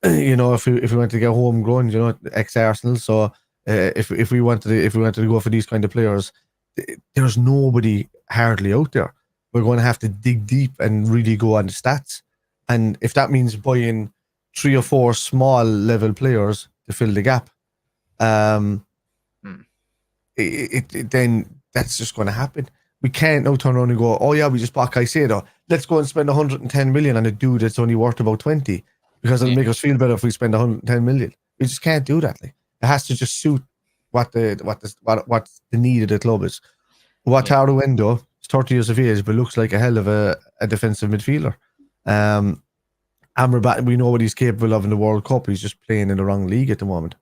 If we went to get homegrown, ex Arsenal. So if we wanted to go for these kind of players, there's nobody hardly out there. We're going to have to dig deep and really go on the stats. And if that means buying 3 or 4 small level players to fill the gap, then that's just going to happen. We can't now turn around and go, oh yeah, we just bought Caicedo. Let's go and spend 110 million on a dude that's only worth about 20 because it'll make us feel better if we spend 110 million. We just can't do that. Like, it has to just suit what the need of the club is. Wataru Endō is 30 years of age, but looks like a hell of a defensive midfielder. Amrabat, we know what he's capable of in the World Cup. He's just playing in the wrong league at the moment.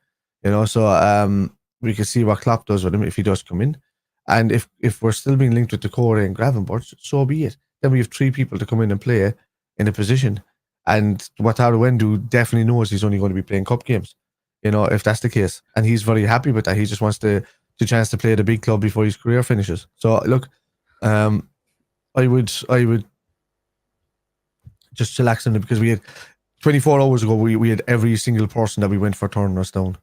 So we can see what Klopp does with him if he does come in. And if we're still being linked with Decore and Gravenberch, so be it. Then we have 3 people to come in and play in a position. And Wataru Endō definitely knows he's only going to be playing cup games, if that's the case. And he's very happy with that. He just wants the chance to play at a big club before his career finishes. So look, I would just chillax on it because we had 24 hours ago, we had every single person that we went for turning us down.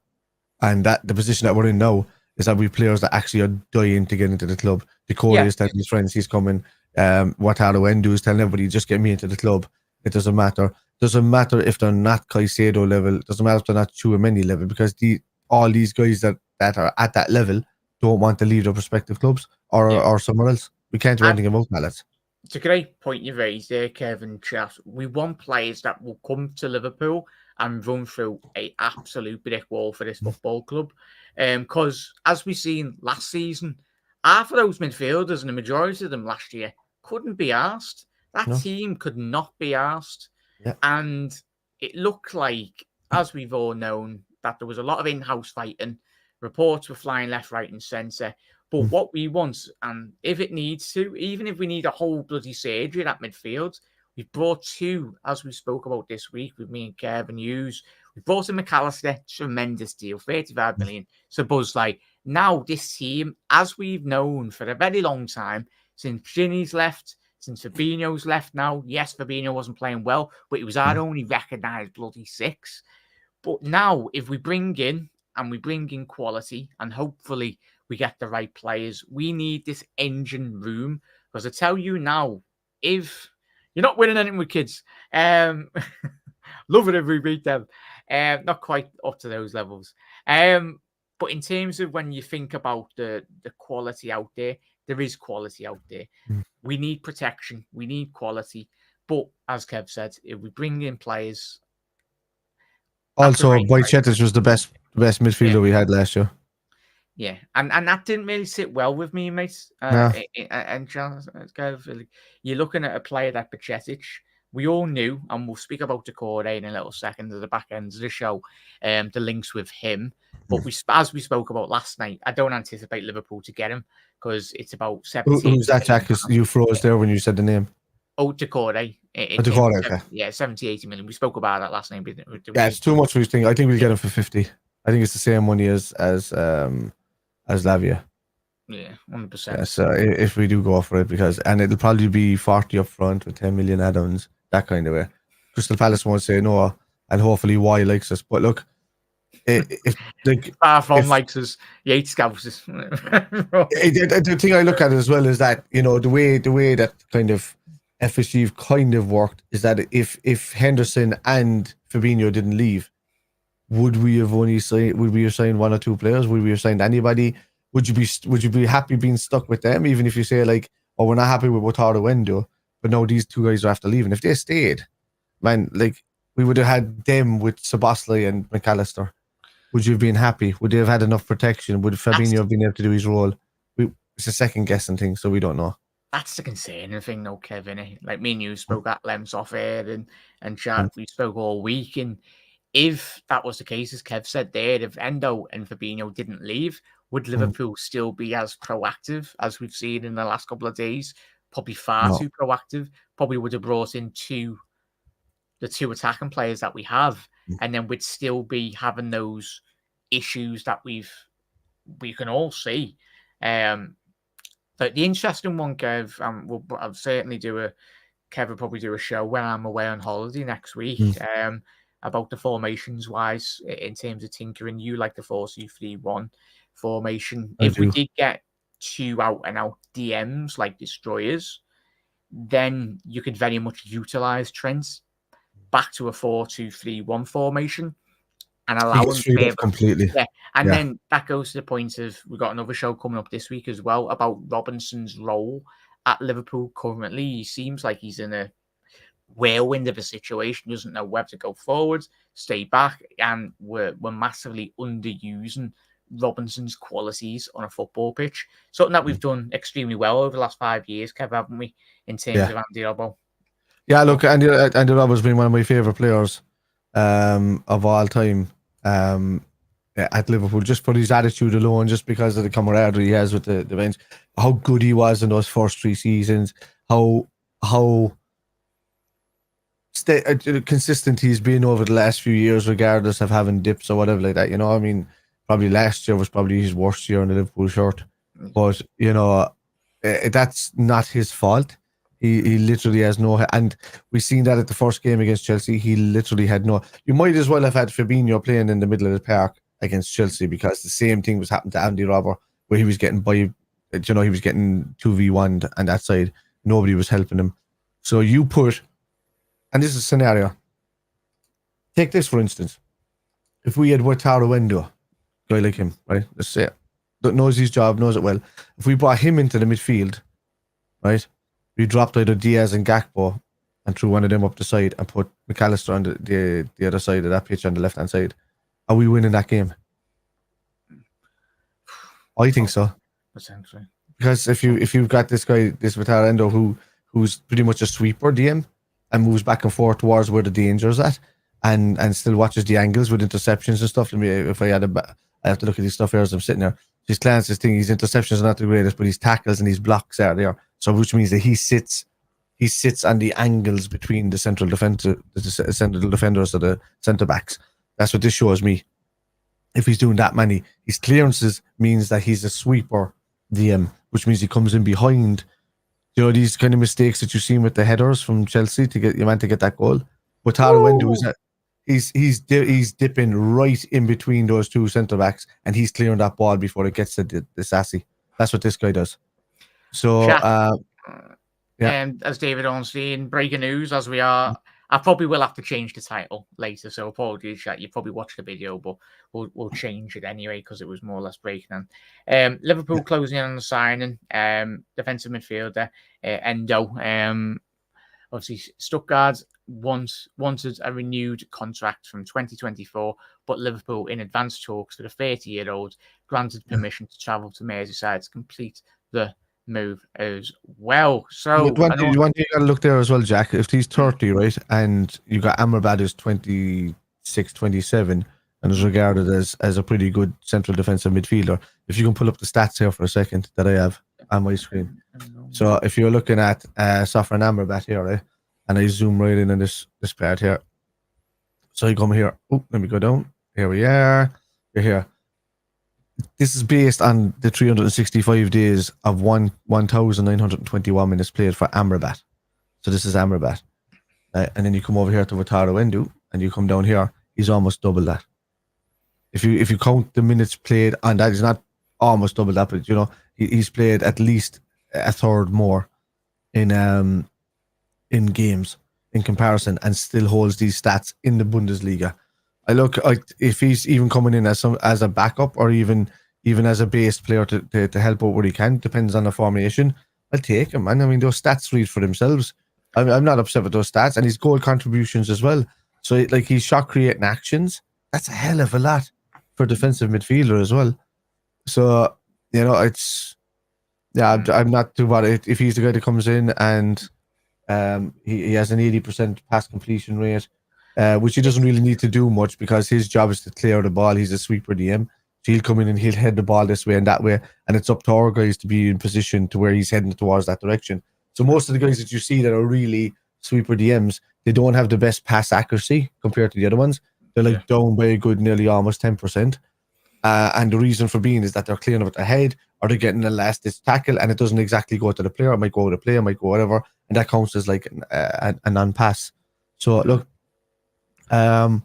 And that the position that we're in now is that we have players that actually are dying to get into the club. Decore is telling his friends he's coming. Wataru Endō is telling everybody, just get me into the club. It doesn't matter. Doesn't matter if they're not Caicedo level. Doesn't matter if they're not Tchouameni level, because all these guys that are at that level don't want to leave their respective clubs or somewhere else. We can't do anything about that, lads. It's a great point you raised there, Kevin. Chat. We want players that will come to Liverpool and run through an absolute brick wall for this football club. Because as we seen last season, half of those midfielders and the majority of them last year couldn't be asked. That team could not be asked. Yeah. And it looked like, as we've all known, that there was a lot of in-house fighting. Reports were flying left, right, and centre. But what we want, and if it needs to, even if we need a whole bloody surgery at midfield, we've brought 2, as we spoke about this week with me and Kevin Hughes. We brought in McAllister, tremendous deal, 35 million. So Buzz, now this team, as we've known for a very long time, since Ginny's left, since Fabinho's left now, yes, Fabinho wasn't playing well, but it was our only recognised bloody 6. But now, if we bring in quality, and hopefully we get the right players, we need this engine room. Because I tell you now, if you're not winning anything with kids, love it if we beat them. Not quite up to those levels. But in terms of when you think about the quality out there is quality out there. We need protection. We need quality. But as Kev said, if we bring in players... Also, Bajcetic was the best midfielder we had last year. Yeah, and that didn't really sit well with me, mate. And you're looking at a player like Bajcetic. We all knew, and we'll speak about Decore in a little second at the back end of the show, the links with him. But as we spoke about last night, I don't anticipate Liverpool to get him because it's about 17. Who's that, Jack? You froze there when you said the name. Oh, Decore. Decore, okay. Yeah, 70, 80 million. We spoke about that last night. Yeah, it's too much for you to think. I think we'll get him for 50. I think it's the same money as Lavia. Yeah, 100%. Yeah, so if we do go for it, and it'll probably be 40 up front with 10 million add-ons, that kind of way. Crystal Palace won't say no, and hopefully Y likes us. But look, likes us, Yates scouts us. The thing I look at as well is that, the way that kind of FSG kind of worked is that if Henderson and Fabinho didn't leave, would we have signed 1 or 2 players? Would we have signed anybody? Would you be happy being stuck with them, even if you say we're not happy with Wataru Endō, but no, these 2 guys are after leaving? If they stayed, man, we would have had them with Szoboszlai and McAllister. Would you have been happy? Would they have had enough protection? Would Fabinho have been able to do his role? It's a second guessing thing, so we don't know. That's the concerning thing, though, Kevin. Like me and you spoke at length off air and chat. We spoke all week, and if that was the case, as Kev said there, if Endo and Fabinho didn't leave, would Liverpool still be as proactive as we've seen in the last couple of days? Probably far too proactive. Probably would have brought in the two attacking players that we have, and then we'd still be having those issues that we can all see. But the interesting one, Kev, I'll certainly Kev will probably do a show when I'm away on holiday next week about the formations wise in terms of tinkering. You like the 4-2-3-1 formation. If we did get 2 out and out DMs like destroyers, then you could very much utilize Trent back to a 4-2-3-1 formation and allow him completely. Yeah. And then that goes to the point of we've got another show coming up this week as well about Robinson's role at Liverpool currently. He seems like he's in a whirlwind of a situation, doesn't know where to go forward, stay back, and we're massively underusing Robinson's qualities on a football pitch. Something that we've done extremely well over the last 5 years, Kev, haven't we, in terms of Andy Robbo? Yeah, look, Andy Robbo's been one of my favourite players of all time at Liverpool, just for his attitude alone, just because of the camaraderie he has with the bench, how good he was in those first 3 seasons, how consistent he's been over the last few years, regardless of having dips or whatever like that. You know, I mean, probably last year was probably his worst year in the Liverpool shirt, but you know, that's not his fault. He literally has no, and we've seen that at the first game against Chelsea. He literally had no. You might as well have had Fabinho playing in the middle of the park against Chelsea, because the same thing was happening to Andy Robbo, where he was getting he was getting 2v1 on that side. Nobody was helping him. So you put, and this is a scenario. Take this for instance. If we had Wataru Endō, guy like him, right? Let's say it, that knows his job, knows it well. If we brought him into the midfield, right? We dropped either Diaz and Gakpo and threw one of them up the side and put McAllister on the other side of that pitch on the left hand side. Are we winning that game? I think so. Essentially. Because if you've got this guy, this Wataru Endō, who's pretty much a sweeper DM and moves back and forth towards where the danger's at, and still watches the angles with interceptions and stuff. If I have to look at his stuff here as I'm sitting there. His clearances thing, his interceptions are not the greatest, but his tackles and his blocks are there. So which means that he sits on the angles between the central defenders or the centre backs. That's what this shows me. If he's doing that many, his clearances means that he's a sweeper DM, which means he comes in behind. You know, these kind of mistakes that you've seen with the headers from Chelsea to get that goal. Wataru Endō is that he's dipping right in between those two centre backs, and he's clearing that ball before it gets to the Sassy. That's what this guy does. So, and as David Ornstein, breaking news as we are, I probably will have to change the title later. So apologies, chat. You probably watched the video, but we'll change it anyway because it was more or less breaking in. Liverpool closing in on the signing, defensive midfielder Endō. Obviously, Stuttgart wanted a renewed contract from 2024, but Liverpool, in advanced talks for the 30-year-old, granted permission to travel to Merseyside to complete the move as well. So you want to look there as well, Jack. If he's 30, right, and you got Amrabat who's 26, 27, and is regarded as a pretty good central defensive midfielder. If you can pull up the stats here for a second that I have on my screen. So if you're looking at Sofyan Amrabat here, right, and I zoom right in on this part here. So you come here. Oh, let me go down. Here we are. We're here. This is based on the 365 days of 1,921 minutes played for Amrabat. So this is Amrabat. And then you come over here to Wataru Endō, and you come down here. He's almost double that. If you count the minutes played on that, he's not almost double that, but you know he's played at least a third more in games in comparison, and still holds these stats in the Bundesliga. If he's even coming in as a backup or even as a base player to help out where he can, depends on the formation. I'll take him, man. I mean, those stats read for themselves. I'm not upset with those stats, and his goal contributions as well. So like his shot creating actions, that's a hell of a lot for a defensive midfielder as well. So you know, I'm not too worried if he's the guy that comes in and he has an 80% pass completion rate. Which he doesn't really need to do much because his job is to clear the ball. He's a sweeper DM. So he'll come in and he'll head the ball this way and that way, and it's up to our guys to be in position to where he's heading towards that direction. So most of the guys that you see that are really sweeper DMs, they don't have the best pass accuracy compared to the other ones. They're like down by a good nearly almost 10%. And the reason for being is that they're clearing up the head, or they're getting a last ditch tackle, and it doesn't exactly go to the player. It might go to the player, it might go whatever, and that counts as like a non-pass. So look, yeah,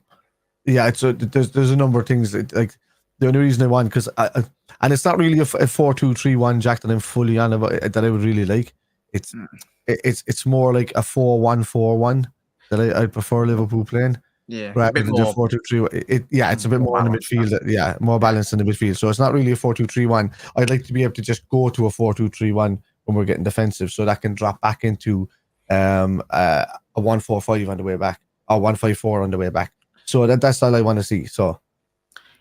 it's there's a number of things that, like, the only reason I want, because and it's not really a 4-2-3-1 Jack that I'm fully on about, that I would really like. It's more like a 4-1-4-1 that I prefer Liverpool playing. Yeah, rather than the 4-2-3. It's a bit more in the midfield. More balanced in the midfield. So it's not really a 4-2-3-1. I'd like to be able to just go to a 4-2-3-1 when we're getting defensive, so that can drop back into a 1-4-5 on the way back, or 1-5-4 on the way back. So that's all I want to see. So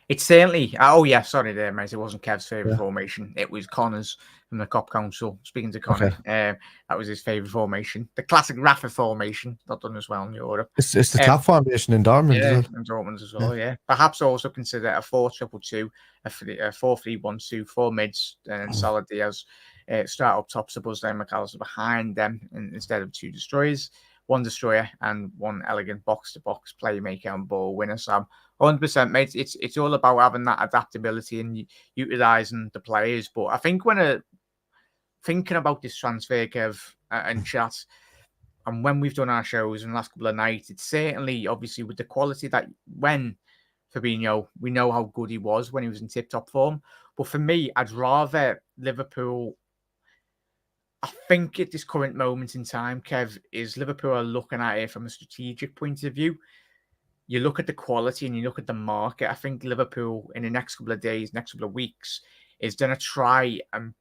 it's certainly. Oh yeah, sorry there, mate. It wasn't Kev's favourite formation. It was Connor's from the Cop Council. Speaking to Connor, that was his favourite formation. The classic Rafa formation, not done as well in Europe. It's the top formation in Dortmund. Yeah, in Dortmund as well. Yeah, perhaps also consider a 4-2-2, a 4-3-1-2, 4 mids, and then Salah Diaz start up top, suppose then McAllister behind them, instead of 2 destroyers. 1 destroyer and 1 elegant box-to-box playmaker and ball winner. So 100%, mate. It's all about having that adaptability and utilising the players. But I think when thinking about this transfer, Kev, and chat, and when we've done our shows in the last couple of nights, it's certainly, obviously, with the quality that when Fabinho, we know how good he was when he was in tip-top form. But for me, I'd rather Liverpool... I think at this current moment in time, Kev, is Liverpool are looking at it from a strategic point of view. You look at the quality and you look at the market. I think Liverpool in the next couple of days, next couple of weeks, is going to try and,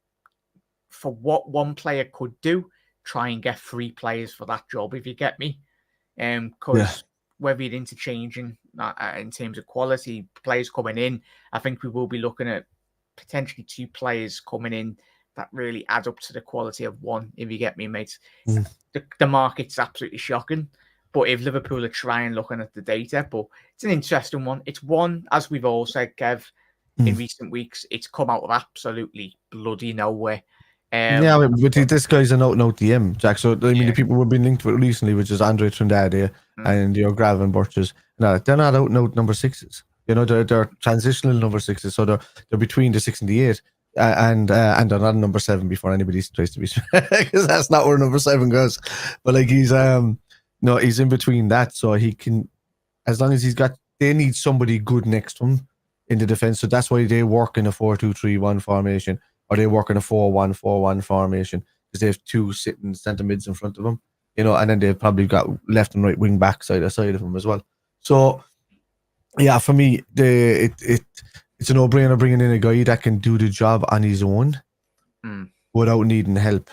for what one player could do, try and get 3 players for that job, if you get me. Because whether you're interchanging in terms of quality, players coming in, I think we will be looking at potentially 2 players coming in that really add up to the quality of 1, if you get me, mate. The market's absolutely shocking. But if Liverpool are trying looking at the data, but it's an interesting one. It's one, as we've all said, Kev, in recent weeks, it's come out of absolutely bloody nowhere. But this guy's an out-and-out DM, Jack. So, I mean, the people we've been linked with recently, which is Andre Trindade and your Gravenberches, they're not out-and-out number 6s. You know, they're transitional number 6s, so they're between the 6 and the 8. And they're not number 7 before anybody tries to be, because that's not where number 7 goes. But like he's he's in between that, so he can, as long as they need somebody good next to him in the defense. So that's why they work in a 4-2-3-1 formation, or they work in a 4-1-4-1 formation, because they have 2 sitting centre mids in front of them, and then they've probably got left and right wing back side of them as well. So yeah, for me, it's a no-brainer bringing in a guy that can do the job on his own without needing help,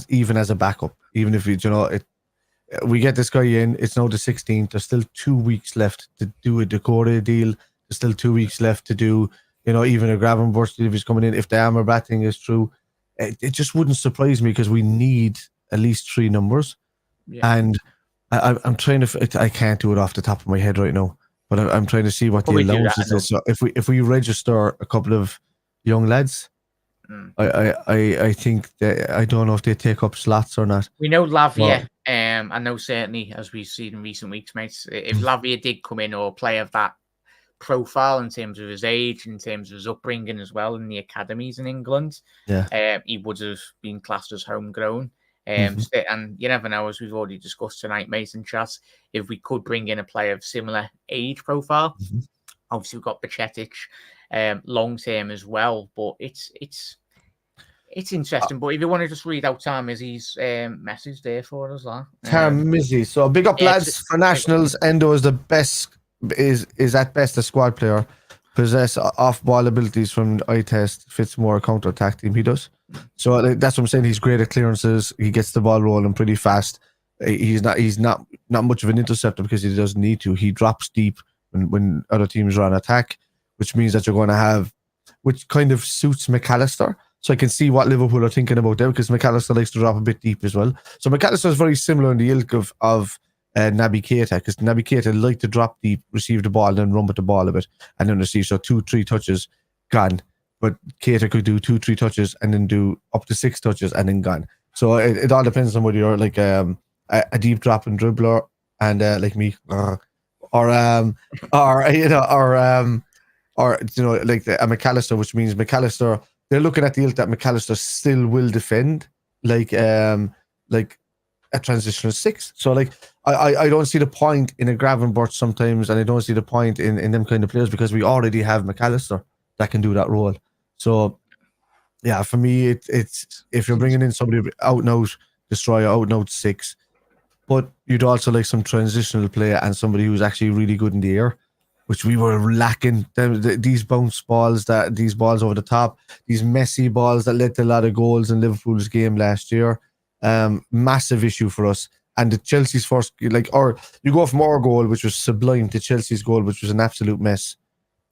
even as a backup. Even if we get this guy in, it's now the 16th. There's still 2 weeks left to do a Decore deal. There's still 2 weeks left to do, even a Gravenberch deal if he's coming in. If the Amrabat thing is true, it just wouldn't surprise me, because we need at least 3 numbers. And I'm trying to. I can't do it off the top of my head right now. But I'm trying to see what the allowances is. So if we register a couple of young lads, I think that, I don't know if they take up slots or not. We know Lavia. I know certainly, as we've seen in recent weeks, mates, if Lavia did come in, or play of that profile in terms of his age, in terms of his upbringing as well in the academies in England, he would have been classed as homegrown. And you never know, as we've already discussed tonight, Mason chat, if we could bring in a player of similar age profile. Obviously we've got Bacetic long term as well, but it's interesting. But if you want to just read out Tam Izzy's message there for us, Tam Izzy. So big up, lads, for nationals. Endo is the best, is at best a squad player, possess off-ball abilities from the eye test, fits more a counter-attack team. He does. So that's what I'm saying. He's great at clearances. He gets the ball rolling pretty fast. He's not much of an interceptor, because he doesn't need to. He drops deep when other teams are on attack, which means that you're going to have, which kind of suits McAllister. So I can see what Liverpool are thinking about there, because McAllister likes to drop a bit deep as well. So McAllister is very similar in the ilk of Naby Keita, because Naby Keita liked to drop deep, receive the ball, and then run with the ball a bit, and then receive. So 2-3 touches, gone. But Keita could do 2-3 touches and then do up to 6 touches and then gone. So it all depends on whether you're like a deep drop and dribbler and like me, or like a McAllister, which means McAllister. They're looking at the ilk that McAllister still will defend, like a transitional 6. So like I don't see the point in a Gravenberch sometimes, and I don't see the point in them kind of players, because we already have McAllister that can do that role. So yeah, for me, it's if you're bringing in somebody out and out destroyer, out and out 6, but you'd also like some transitional player and somebody who's actually really good in the air, which we were lacking. These bounce balls, these balls over the top, these messy balls that led to a lot of goals in Liverpool's game last year. Massive issue for us. And the Chelsea's first, or you go from our goal, which was sublime, to Chelsea's goal, which was an absolute mess.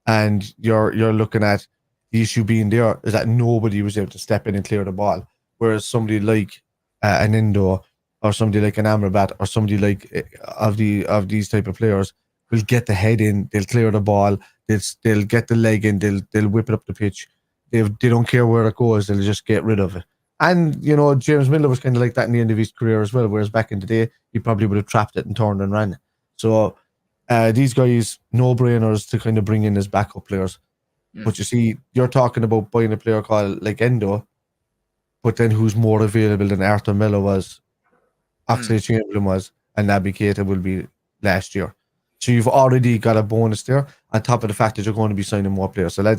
And you're looking at the issue being there is that nobody was able to step in and clear the ball. Whereas somebody like an Endō, or somebody like an Amrabat, or somebody like of these type of players will get the head in, they'll clear the ball, they'll get the leg in, they'll whip it up the pitch. They don't care where it goes, they'll just get rid of it. And James Milner was kind of like that in the end of his career as well, whereas back in the day he probably would have trapped it and turned and ran. So these guys, no-brainers to kind of bring in as backup players. But you see, you're talking about buying a player called like Endō, but then who's more available than Arthur Melo was, Oxlade-Chamberlain was, and Naby Keita will be last year. So you've already got a bonus there on top of the fact that you're going to be signing more players. So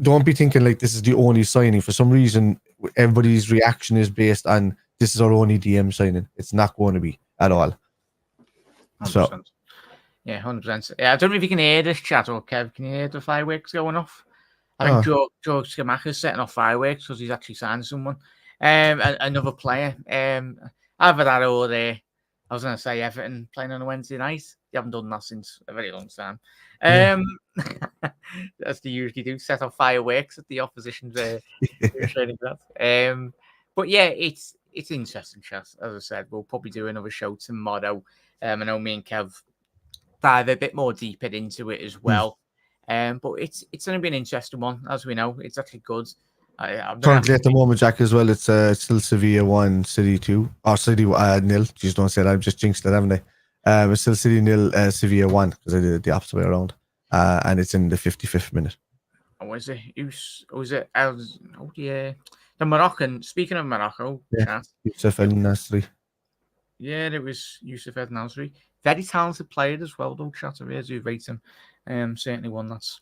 don't be thinking like this is the only signing. For some reason, everybody's reaction is based on this is our only DM signing. It's not going to be at all. 100%. So. Yeah, 100%. Yeah, I don't know if you can hear this chat, or Kev, can you hear the fireworks going off? I think George Scamacca's setting off fireworks because he's actually signed someone. Another player. Either that or I was going to say Everton playing on a Wednesday night. They haven't done that since a very long time. As they usually do, set off fireworks at the opposition's training ground. But yeah, it's interesting, chat. As I said, we'll probably do another show tomorrow. I know me and Kev dive a bit more deeper into it as well. But it's going to be an interesting one, as we know. It's actually good. Currently at the moment, Jack, as well, it's still Sevilla 1, City 2, or City 0. Jeez, don't say that. I've just jinxed it, haven't I? It's still City 0, Sevilla 1, because I did it the opposite way around. And it's in the 55th minute. Oh, is it? The Moroccan. Speaking of Morocco, Youssef El Nasri. Yeah, it was Youssef El Nasri. Very talented player as well, though. Chat of do rate him. Certainly one that's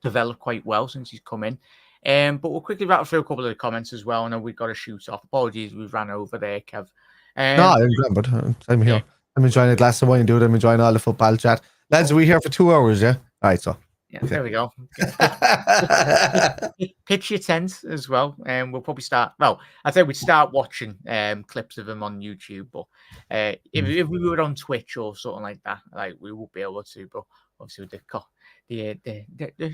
developed quite well since he's come in. But we'll quickly rattle through a couple of the comments as well. I know we've got to shoot off. Apologies, we've ran over there, Kev. No, but I'm here. I'm enjoying a glass of wine, dude. I'm enjoying all the football chat. Lads, are we here for 2 hours, yeah? All right, so. Yeah, there we go. Pitch your tent as well. We'll probably start. Well, I'd say we'd start watching clips of them on YouTube, but if we were on Twitch or something like that, like we would be able to. But obviously, with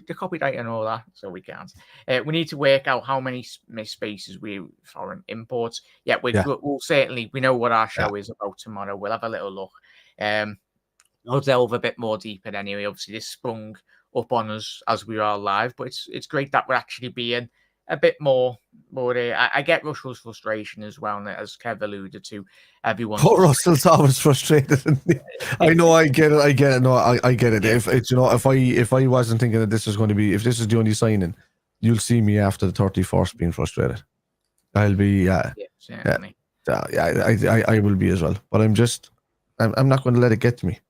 the copyright and all that, so we can't. We need to work out how many spaces we foreign imports. Yeah, we'll certainly. We know what our show is about tomorrow. We'll have a little look. I'll delve a bit more deeper anyway. Obviously, this sprung up on us as we are live, but it's great that we're actually being a bit more. I get Russell's frustration as well, and as Kev alluded to, everyone. But Russell's always frustrated. I know, I get it. No, I get it. Yeah. If I wasn't thinking that this was going to be, if this is the only signing, you'll see me after the 31st being frustrated. I'll be certainly. I will be as well. But I'm not going to let it get to me.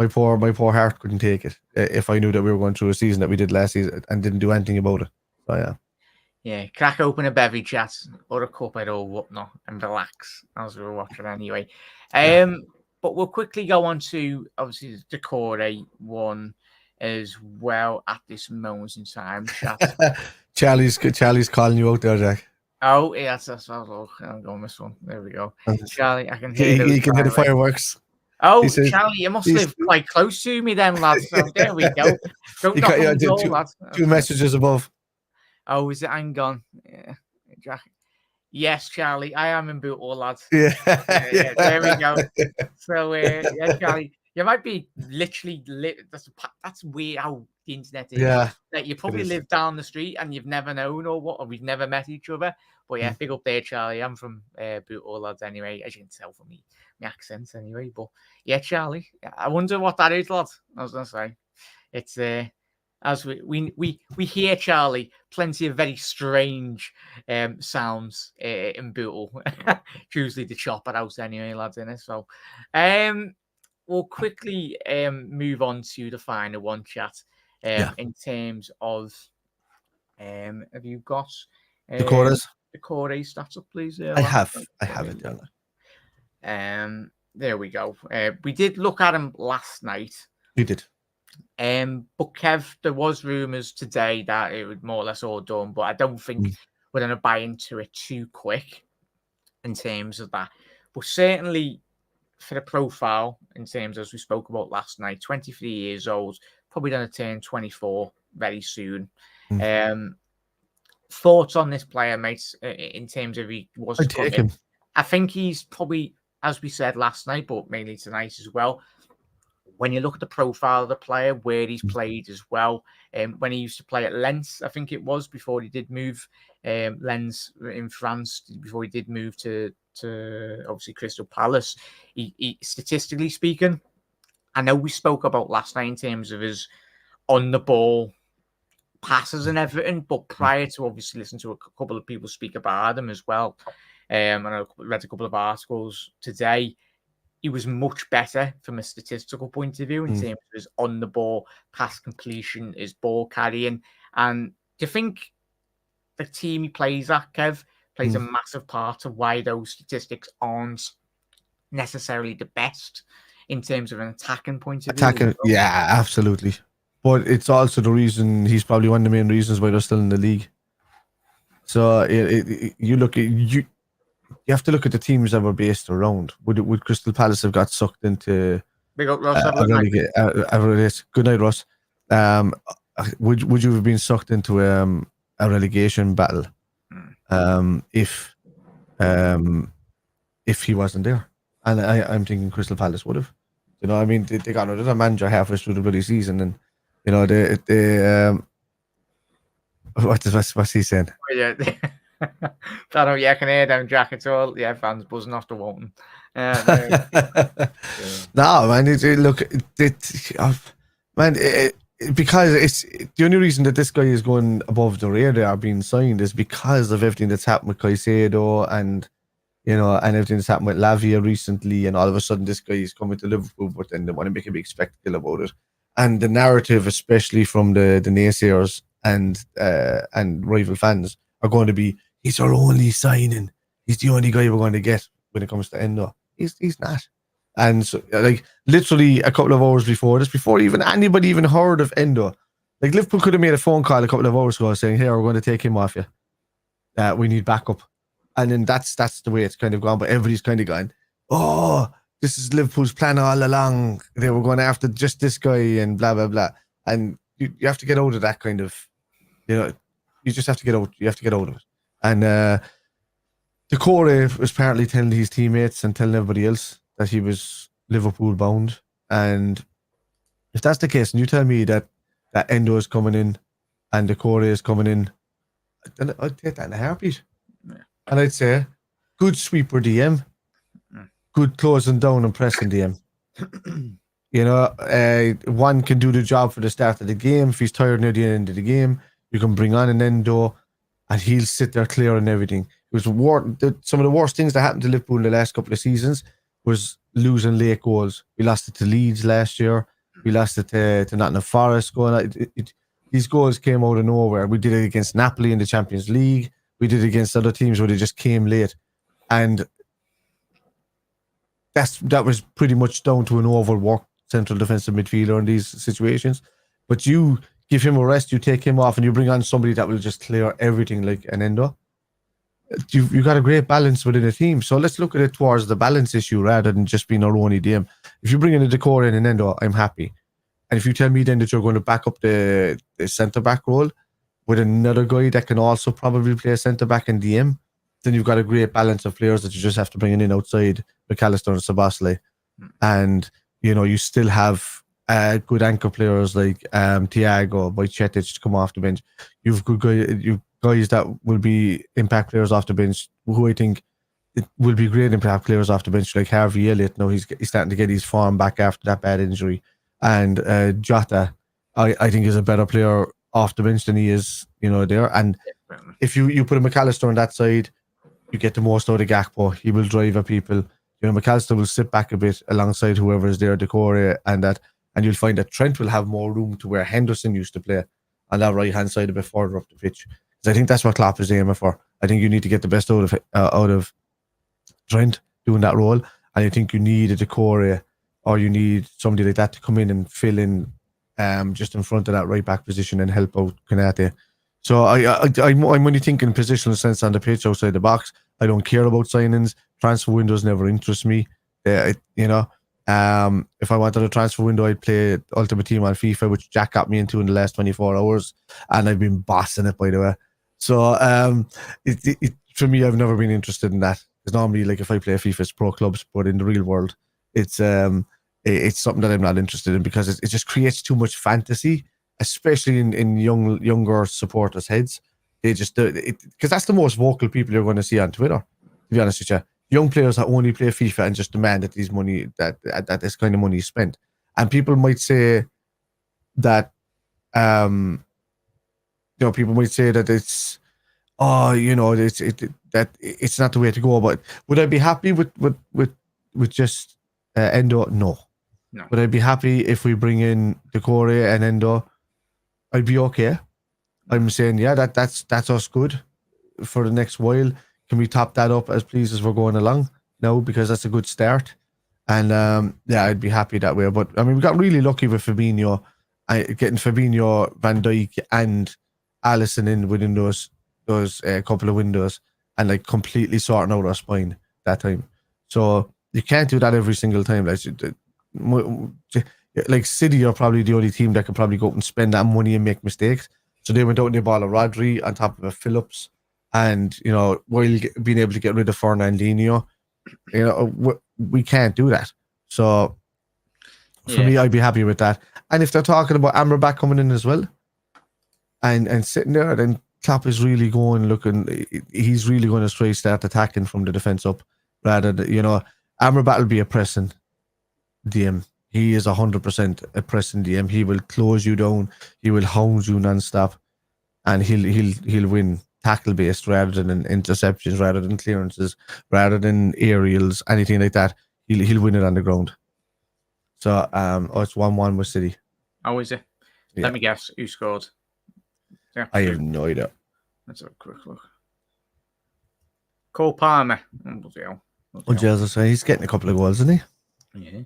My poor heart couldn't take it if I knew that we were going through a season that we did last season and didn't do anything about it. So yeah, crack open a bevy, chat, or a cuphead or whatnot, and relax as we were watching anyway. But we'll quickly go on to obviously the Decore one as well at this moment in time. Chat. Charlie's calling you out there, Jack. Oh, yeah, that's I'm going this one. There we go. Charlie, I can hear you can hear the fireworks. Oh, says, Charlie, you must live quite close to me then, lads. So there we go. Don't knock on the door, lads. Two messages above. Oh, is it? Hang on. Yeah, Jack. Yes, Charlie, I am in Bootle, lads. Yeah. Yeah, there we go. So, yeah, Charlie, you might be literally that's weird how the internet is. Yeah, Like you probably is. live down the street and you've never known or we've never met each other. But yeah, big up there, Charlie. I'm from Bootle, lads. Anyway, as you can tell from my accent, anyway. But yeah, Charlie, I wonder what that is, lad. I was gonna say, it's as we hear, Charlie, plenty of very strange sounds in Bootle. Usually the chopper house anyway, lads, in it. So we'll quickly move on to the final one, chat. In terms of have you got The chorus? the core stats up, please? I have it down. There we go. We did look at him last night. You did. But Kev, there was rumours today that it was more or less all done, but I don't think we're going to buy into it too quick in terms of that. But certainly for the profile, in terms as we spoke about last night, 23 years old, probably going to turn 24 very soon. Thoughts on this player, mates, in terms of he was I'd take him. I think he's probably, as we said last night, but mainly tonight as well, when you look at the profile of the player, where he's played as well, when he used to play at Lens, I think it was, before he did move, Lens in France, before he did move to obviously Crystal Palace, he statistically speaking, I know we spoke about last night in terms of his on the ball passes and everything, but prior to obviously listening to a couple of people speak about him as well, and I read a couple of articles today, he was much better from a statistical point of view in terms of his on the ball pass completion, his ball carrying. And do you think the team he plays at, Kev, plays a massive part of why those statistics aren't necessarily the best in terms of an attacking point of view? Yeah, absolutely. But it's also the reason, he's probably one of the main reasons why they're still in the league. So you look at you have to look at the teams that were based around. Would Crystal Palace have got sucked into Big up, Ross. Good night, Ross. Would you have been sucked into a relegation battle if he wasn't there? And I'm thinking Crystal Palace would have. You know, I mean, they got rid of the manager halfway through the bloody season, and you know they what's he saying? Oh, yeah. I don't I can hear them jackets all. Yeah, fans buzzing off the Walton. No, man. Because it's the only reason that this guy is going above the radar being signed is because of everything that's happened with Caicedo and everything that's happened with Lavia recently, and all of a sudden this guy is coming to Liverpool, but then they want to make a big spectacle about it. And the narrative, especially from the naysayers and rival fans, are going to be, he's our only signing. He's the only guy we're going to get when it comes to Endō. He's not. And so, like, literally a couple of hours before this, before anybody even heard of Endō, like, Liverpool could have made a phone call a couple of hours ago saying, "Here, we're going to take him off you. We need backup." And then that's the way it's kind of gone. But everybody's kind of going, "Oh, this is Liverpool's plan all along. They were going after just this guy and blah blah blah." And you have to get out of that kind of, you just have to get out. You have to get out of it. And Decore was apparently telling his teammates and telling everybody else that he was Liverpool bound. And if that's the case, and you tell me that Endō is coming in and Decore is coming in, then I'd take that in a heartbeat. Yeah. And I'd say, good sweeper DM, good closing down and pressing DM. One can do the job for the start of the game. If he's tired near the end of the game, you can bring on an Endō and he'll sit there clearing everything. It was some of the worst things that happened to Liverpool in the last couple of seasons was losing late goals. We lost it to Leeds last year. We lost it to Nottingham Forest. These goals came out of nowhere. We did it against Napoli in the Champions League. We did it against other teams where they just came late. And that was pretty much down to an overworked central defensive midfielder in these situations. But you give him a rest, you take him off, and you bring on somebody that will just clear everything like an Endō. You got a great balance within a team. So let's look at it towards the balance issue rather than just being our own DM. If you bring in a Decore and an Endō, I'm happy. And if you tell me then that you're going to back up the centre-back role with another guy that can also probably play a centre-back and DM, then you've got a great balance of players that you just have to bring in outside McAllister and Sabasle. And, you still have good anchor players like Thiago, Bajcetic to come off the bench. You've guys that will be impact players off the bench who I think it will be great impact players off the bench, like Harvey Elliott. Now he's starting to get his form back after that bad injury. And Jota, I think is a better player off the bench than he is, there. And if you put a McAllister on that side, you get the most out of Gakpo. He will drive at people. McAllister will sit back a bit alongside whoever is there, Decore and that. And you'll find that Trent will have more room to where Henderson used to play on that right-hand side a bit further up the pitch. Because I think that's what Klopp is aiming for. I think you need to get the best out of Trent doing that role. And I think you need a Decore or you need somebody like that to come in and fill in just in front of that right-back position and help out Konate. So I'm only thinking positional sense on the pitch outside the box. I don't care about signings. Transfer windows never interest me. If I wanted a transfer window, I'd play Ultimate Team on FIFA, which Jack got me into in the last 24 hours, and I've been bossing it, by the way. So for me, I've never been interested in that. Because normally, like if I play FIFA, it's pro clubs, but in the real world, it's something that I'm not interested in because it just creates too much fantasy, especially in younger supporters' heads. They just do it because that's the most vocal people you're going to see on Twitter. To be honest with you, young players that only play FIFA and just demand that that this kind of money is spent. And people might say that, people might say that it's, that it's not the way to go. But would I be happy with just Endō? No. Would I be happy if we bring in Decore and Endō? I'd be okay. I'm saying, yeah, that's us good for the next while. Can we top that up as pleased as we're going along? No, because that's a good start. And I'd be happy that way. But I mean, we got really lucky with Fabinho, getting Fabinho, Van Dijk, and Alisson in within those couple of windows, and like completely sorting out our spine that time. So you can't do that every single time. Like City are probably the only team that could probably go out and spend that money and make mistakes. So they went out and they bought a Rodri on top of a Phillips, and while being able to get rid of Fernandinho, we can't do that. So for me, I'd be happy with that. And if they're talking about Amrabat coming in as well, and sitting there, then Klopp is really he's really going to start attacking from the defense up, rather than Amrabat will be a pressing DM. He is 100% a pressing DM. He will close you down. He will hound you non-stop, and he'll win tackle based rather than interceptions, rather than clearances, rather than aerials, anything like that. He'll win it on the ground. So it's 1-1 with City. Oh, is it? Yeah. Let me guess who scored. Yeah, I have no idea. Let's have a quick look. Cole Palmer. He's getting a couple of goals, isn't he? Yeah.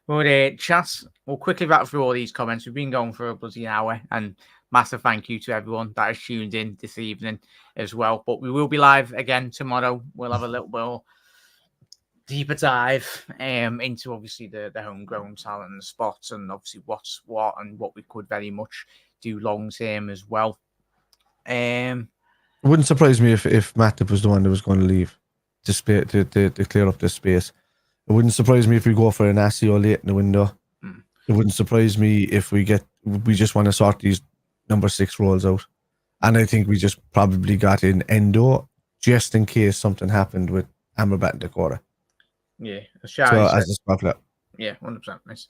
Well, chat, we'll quickly wrap through all these comments. We've been going for a bloody hour, and massive thank you to everyone that has tuned in this evening as well. But we will be live again tomorrow. We'll have a little bit deeper dive into obviously the homegrown talent and the spots, and obviously what's what and what we could very much do long term as well. It wouldn't surprise me if Matip was the one that was going to leave to clear up this space. It wouldn't surprise me if we go for an Asio late in the window. It wouldn't surprise me if we just want to sort these number 6 roles out. And I think we just probably got in Endō just in case something happened with Amrabat and Decore. Yeah. As a spot play. Yeah, 100%. Nice.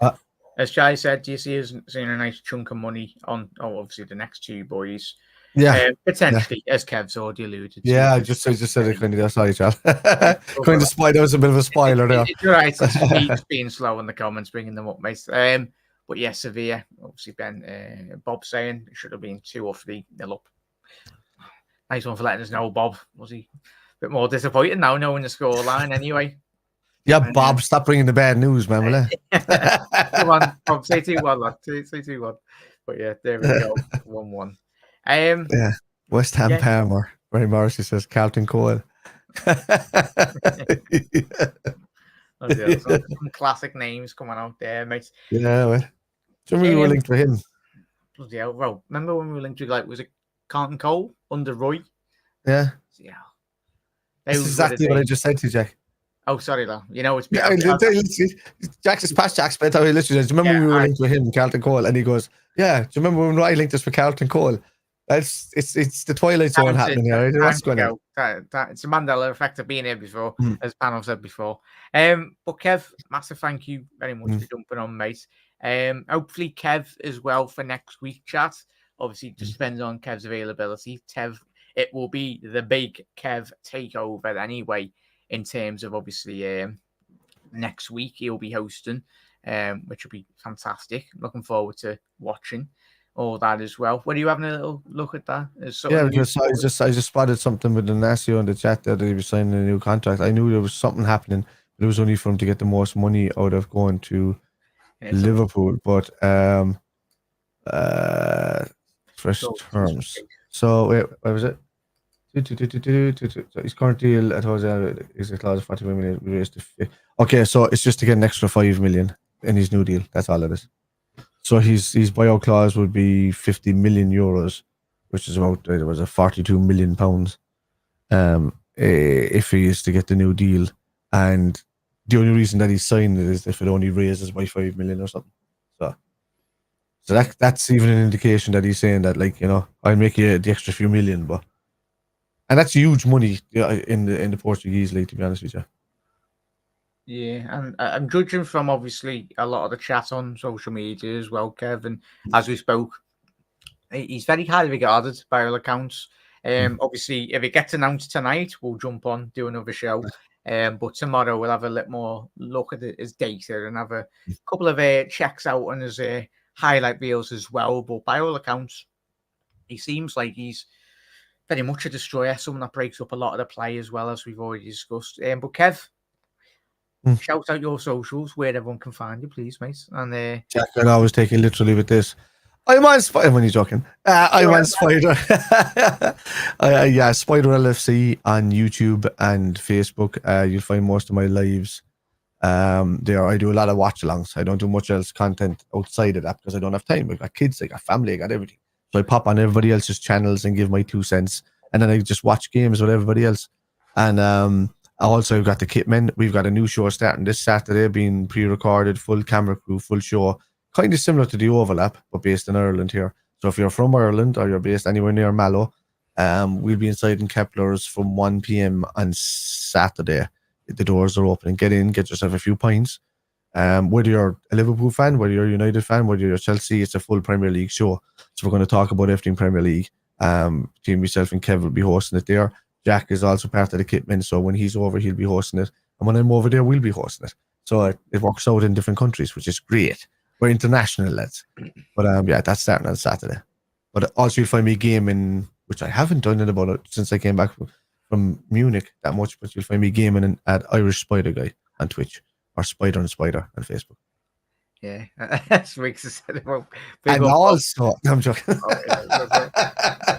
As Shai said, do you see us seeing a nice chunk of money on obviously the next 2 boys? Yeah, potentially, as Kev's already alluded to. Yeah, I just said it kind of. Sorry, Charles. Kind of spoiler. That was a bit of a spoiler there. You're right. It's me just being slow in the comments, bringing them up, mate. But yeah, Sevilla. Obviously, Bob saying it should have been 2 or 3 nil up. Nice one for letting us know, Bob. Was he a bit more disappointed now, knowing the score line anyway? Yeah, Bob, stop bringing the bad news, man. Will you? Come on, Bob. Say 2-1, lad. Say 2-1. But yeah, there we go. 1-1. Yeah, West Ham Palmer. Ray Morrissey says Carlton Cole. Some classic names coming out there, mate. Yeah, well, do you remember we were linked with him? Bloody hell, well, remember when we were linked with was it Carlton Cole under Roy? Yeah. Yeah. That's exactly what I just said to you, Jack. Oh, sorry, though. You know, it's Yeah, Jack's just past Jack's bed. How he literally says, "Do you remember when we were linked with him, Carlton Cole?" And he goes, "Yeah." Do you remember when I linked us with Carlton Cole? It's the Twilight Zone happening here. What's going on? It's a Mandela effect of being here before, as Panel said before. But Kev, massive thank you very much for jumping on, mate. Hopefully Kev as well for next week chat. Obviously, it just depends on Kev's availability. It will be the big Kev takeover anyway, in terms of obviously next week he'll be hosting, which will be fantastic. Looking forward to watching all that as well. Were you having a little look at that? Yeah, because I just spotted something with Ignacio in the chat that he was signing a new contract. I knew there was something happening, but it was only for him to get the most money out of going to Liverpool. But fresh terms. So wait, what was it? His current deal at Jose is a clause of 40 million raised to 50. Okay, so it's just to get an extra 5 million in his new deal. That's all it is. So his buyout clause would be 50 million euros, which is about 42 million pounds. If he is to get the new deal, and the only reason that he's signed it is if it only raises by 5 million or something. So that's even an indication that he's saying that, like, you know, I'll make you the extra few million, but. And that's huge money in the Portuguese league, to be honest with you. Yeah, and I'm judging from obviously a lot of the chat on social media as well, Kevin. As we spoke, he's very highly regarded by all accounts. Obviously, if it gets announced tonight, we'll jump on, do another show. But tomorrow we'll have a little more look at his data and have a couple of checks out on his highlight reels as well. But by all accounts, he seems like he's very much a destroyer, someone that breaks up a lot of the play as well, as we've already discussed. But Kev, shout out your socials where everyone can find you, please, mate. And Jack, I always take it literally with this. I'm on Spider. When you're joking, I'm on Spider. Yeah, Spider LFC on YouTube and Facebook. You'll find most of my lives there. I do a lot of watch-alongs. I don't do much else content outside of that because I don't have time. I got kids, I got family, I got everything. So I pop on everybody else's channels and give my 2 cents, and then I just watch games with everybody else. And I also got the Kitmen. We've got a new show starting this Saturday, being pre-recorded, full camera crew, full show, kind of similar to the Overlap, but based in Ireland here. So if you're from Ireland or you're based anywhere near Mallow, we'll be inside in Kepler's from 1 p.m. on Saturday. The doors are open. Get in, get yourself a few pints. Whether you're a Liverpool fan, whether you're a United fan, whether you're Chelsea, it's a full Premier League show. So we're going to talk about everything Premier League. Team myself and Kev will be hosting it there. Jack is also part of the Kitmen, so when he's over, he'll be hosting it. And when I'm over there, we'll be hosting it. So it works out in different countries, which is great. We're international, lads. But yeah, that's starting on Saturday. But also you'll find me gaming, which I haven't done in about since I came back from Munich that much, but you'll find me gaming at Irish Spider Guy on Twitch, or Spider and Spider on Facebook. Yeah, that's Riggs said about. And also, no, I'm joking.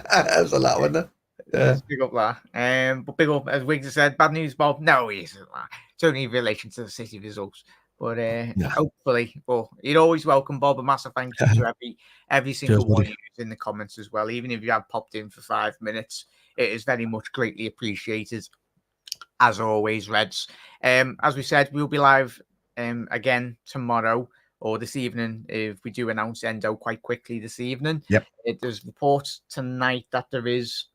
That's a lot, wasn't it? Yeah. Big up that. But big up, as Wiggs said, bad news, Bob. No, he isn't. It's only in relation to the City results. But hopefully, well, you're always welcome, Bob. A massive thank you to every single one of you in the comments as well. Even if you have popped in for 5 minutes, it is very much greatly appreciated. As always, Reds. As we said, we'll be live again tomorrow or this evening if we do announce Endo quite quickly this evening. Yep. There's reports tonight that there is.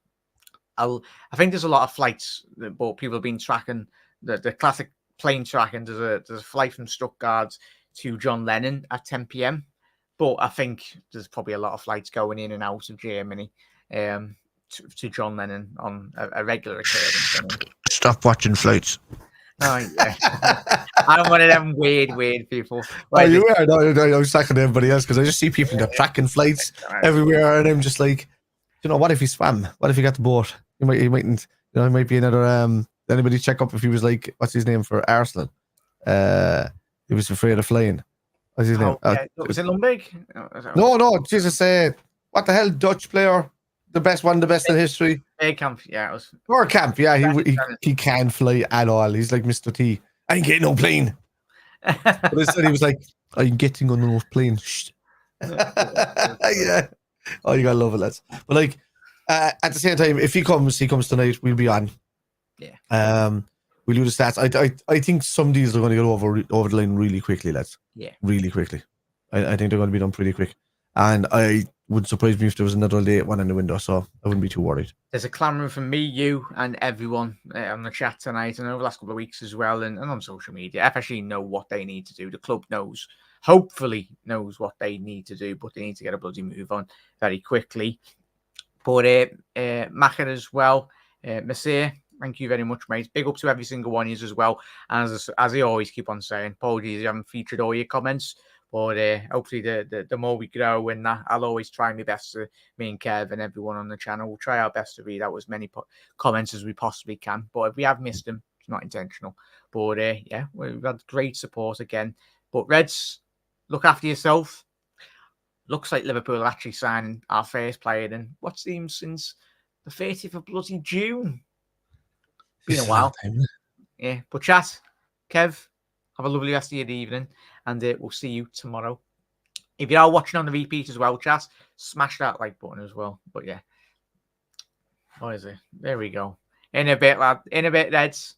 I think there's a lot of flights, but people have been tracking the classic plane tracking. There's a flight from Stuttgart to John Lennon at 10 p.m. But I think there's probably a lot of flights going in and out of Germany to John Lennon on a regular occurrence. Stop watching flights. Oh, yeah. I'm one of them weird people. Like, you are. No, I was talking to everybody else because I just see people that are tracking flights everywhere, and I'm just like, you know, what if he swam? What if he got the boat? He mightn't. You know, it might be another. Anybody check up if he was like, what's his name for Arsenal? He was afraid of flying. What's his name? Was it Lundberg? No. Jesus, what the hell? Dutch player, the best in history. Camp, yeah, it was. Camp, yeah. He can't fly at all. He's like Mr. T. I ain't getting no plane. But instead he was like, I'm getting on no plane. Yeah. Oh, you gotta love it, lads. But like, at the same time, if he comes tonight, we'll be on. Yeah. We'll do the stats. I think some of these are going to get over the line really quickly, lads. Yeah. Really quickly. I think they're going to be done pretty quick. And I would surprise me if there was another late one in the window, so I wouldn't be too worried. There's a clamour from me, you, and everyone on the chat tonight and over the last couple of weeks as well, and on social media. FSG know what they need to do. The club knows, hopefully knows what they need to do, but they need to get a bloody move on very quickly. But Macher as well, Messier, thank you very much, mate. Big up to every single one of you as well. And as I always keep on saying, apologies, you haven't featured all your comments. But hopefully the more we grow and that, I'll always try my best to, me and Kev and everyone on the channel, we'll try our best to read out as many comments as we possibly can. But if we have missed them, it's not intentional. But yeah, we've had great support again. But Reds, look after yourself. Looks like Liverpool are actually signing our first player in what seems since the 30th of bloody June. Been a while. Yeah, but chat, Kev, have a lovely rest of your evening, and we'll see you tomorrow. If you are watching on the repeat as well, chat, smash that like button as well. But yeah, what is it? There we go. In a bit, lad. In a bit, Reds.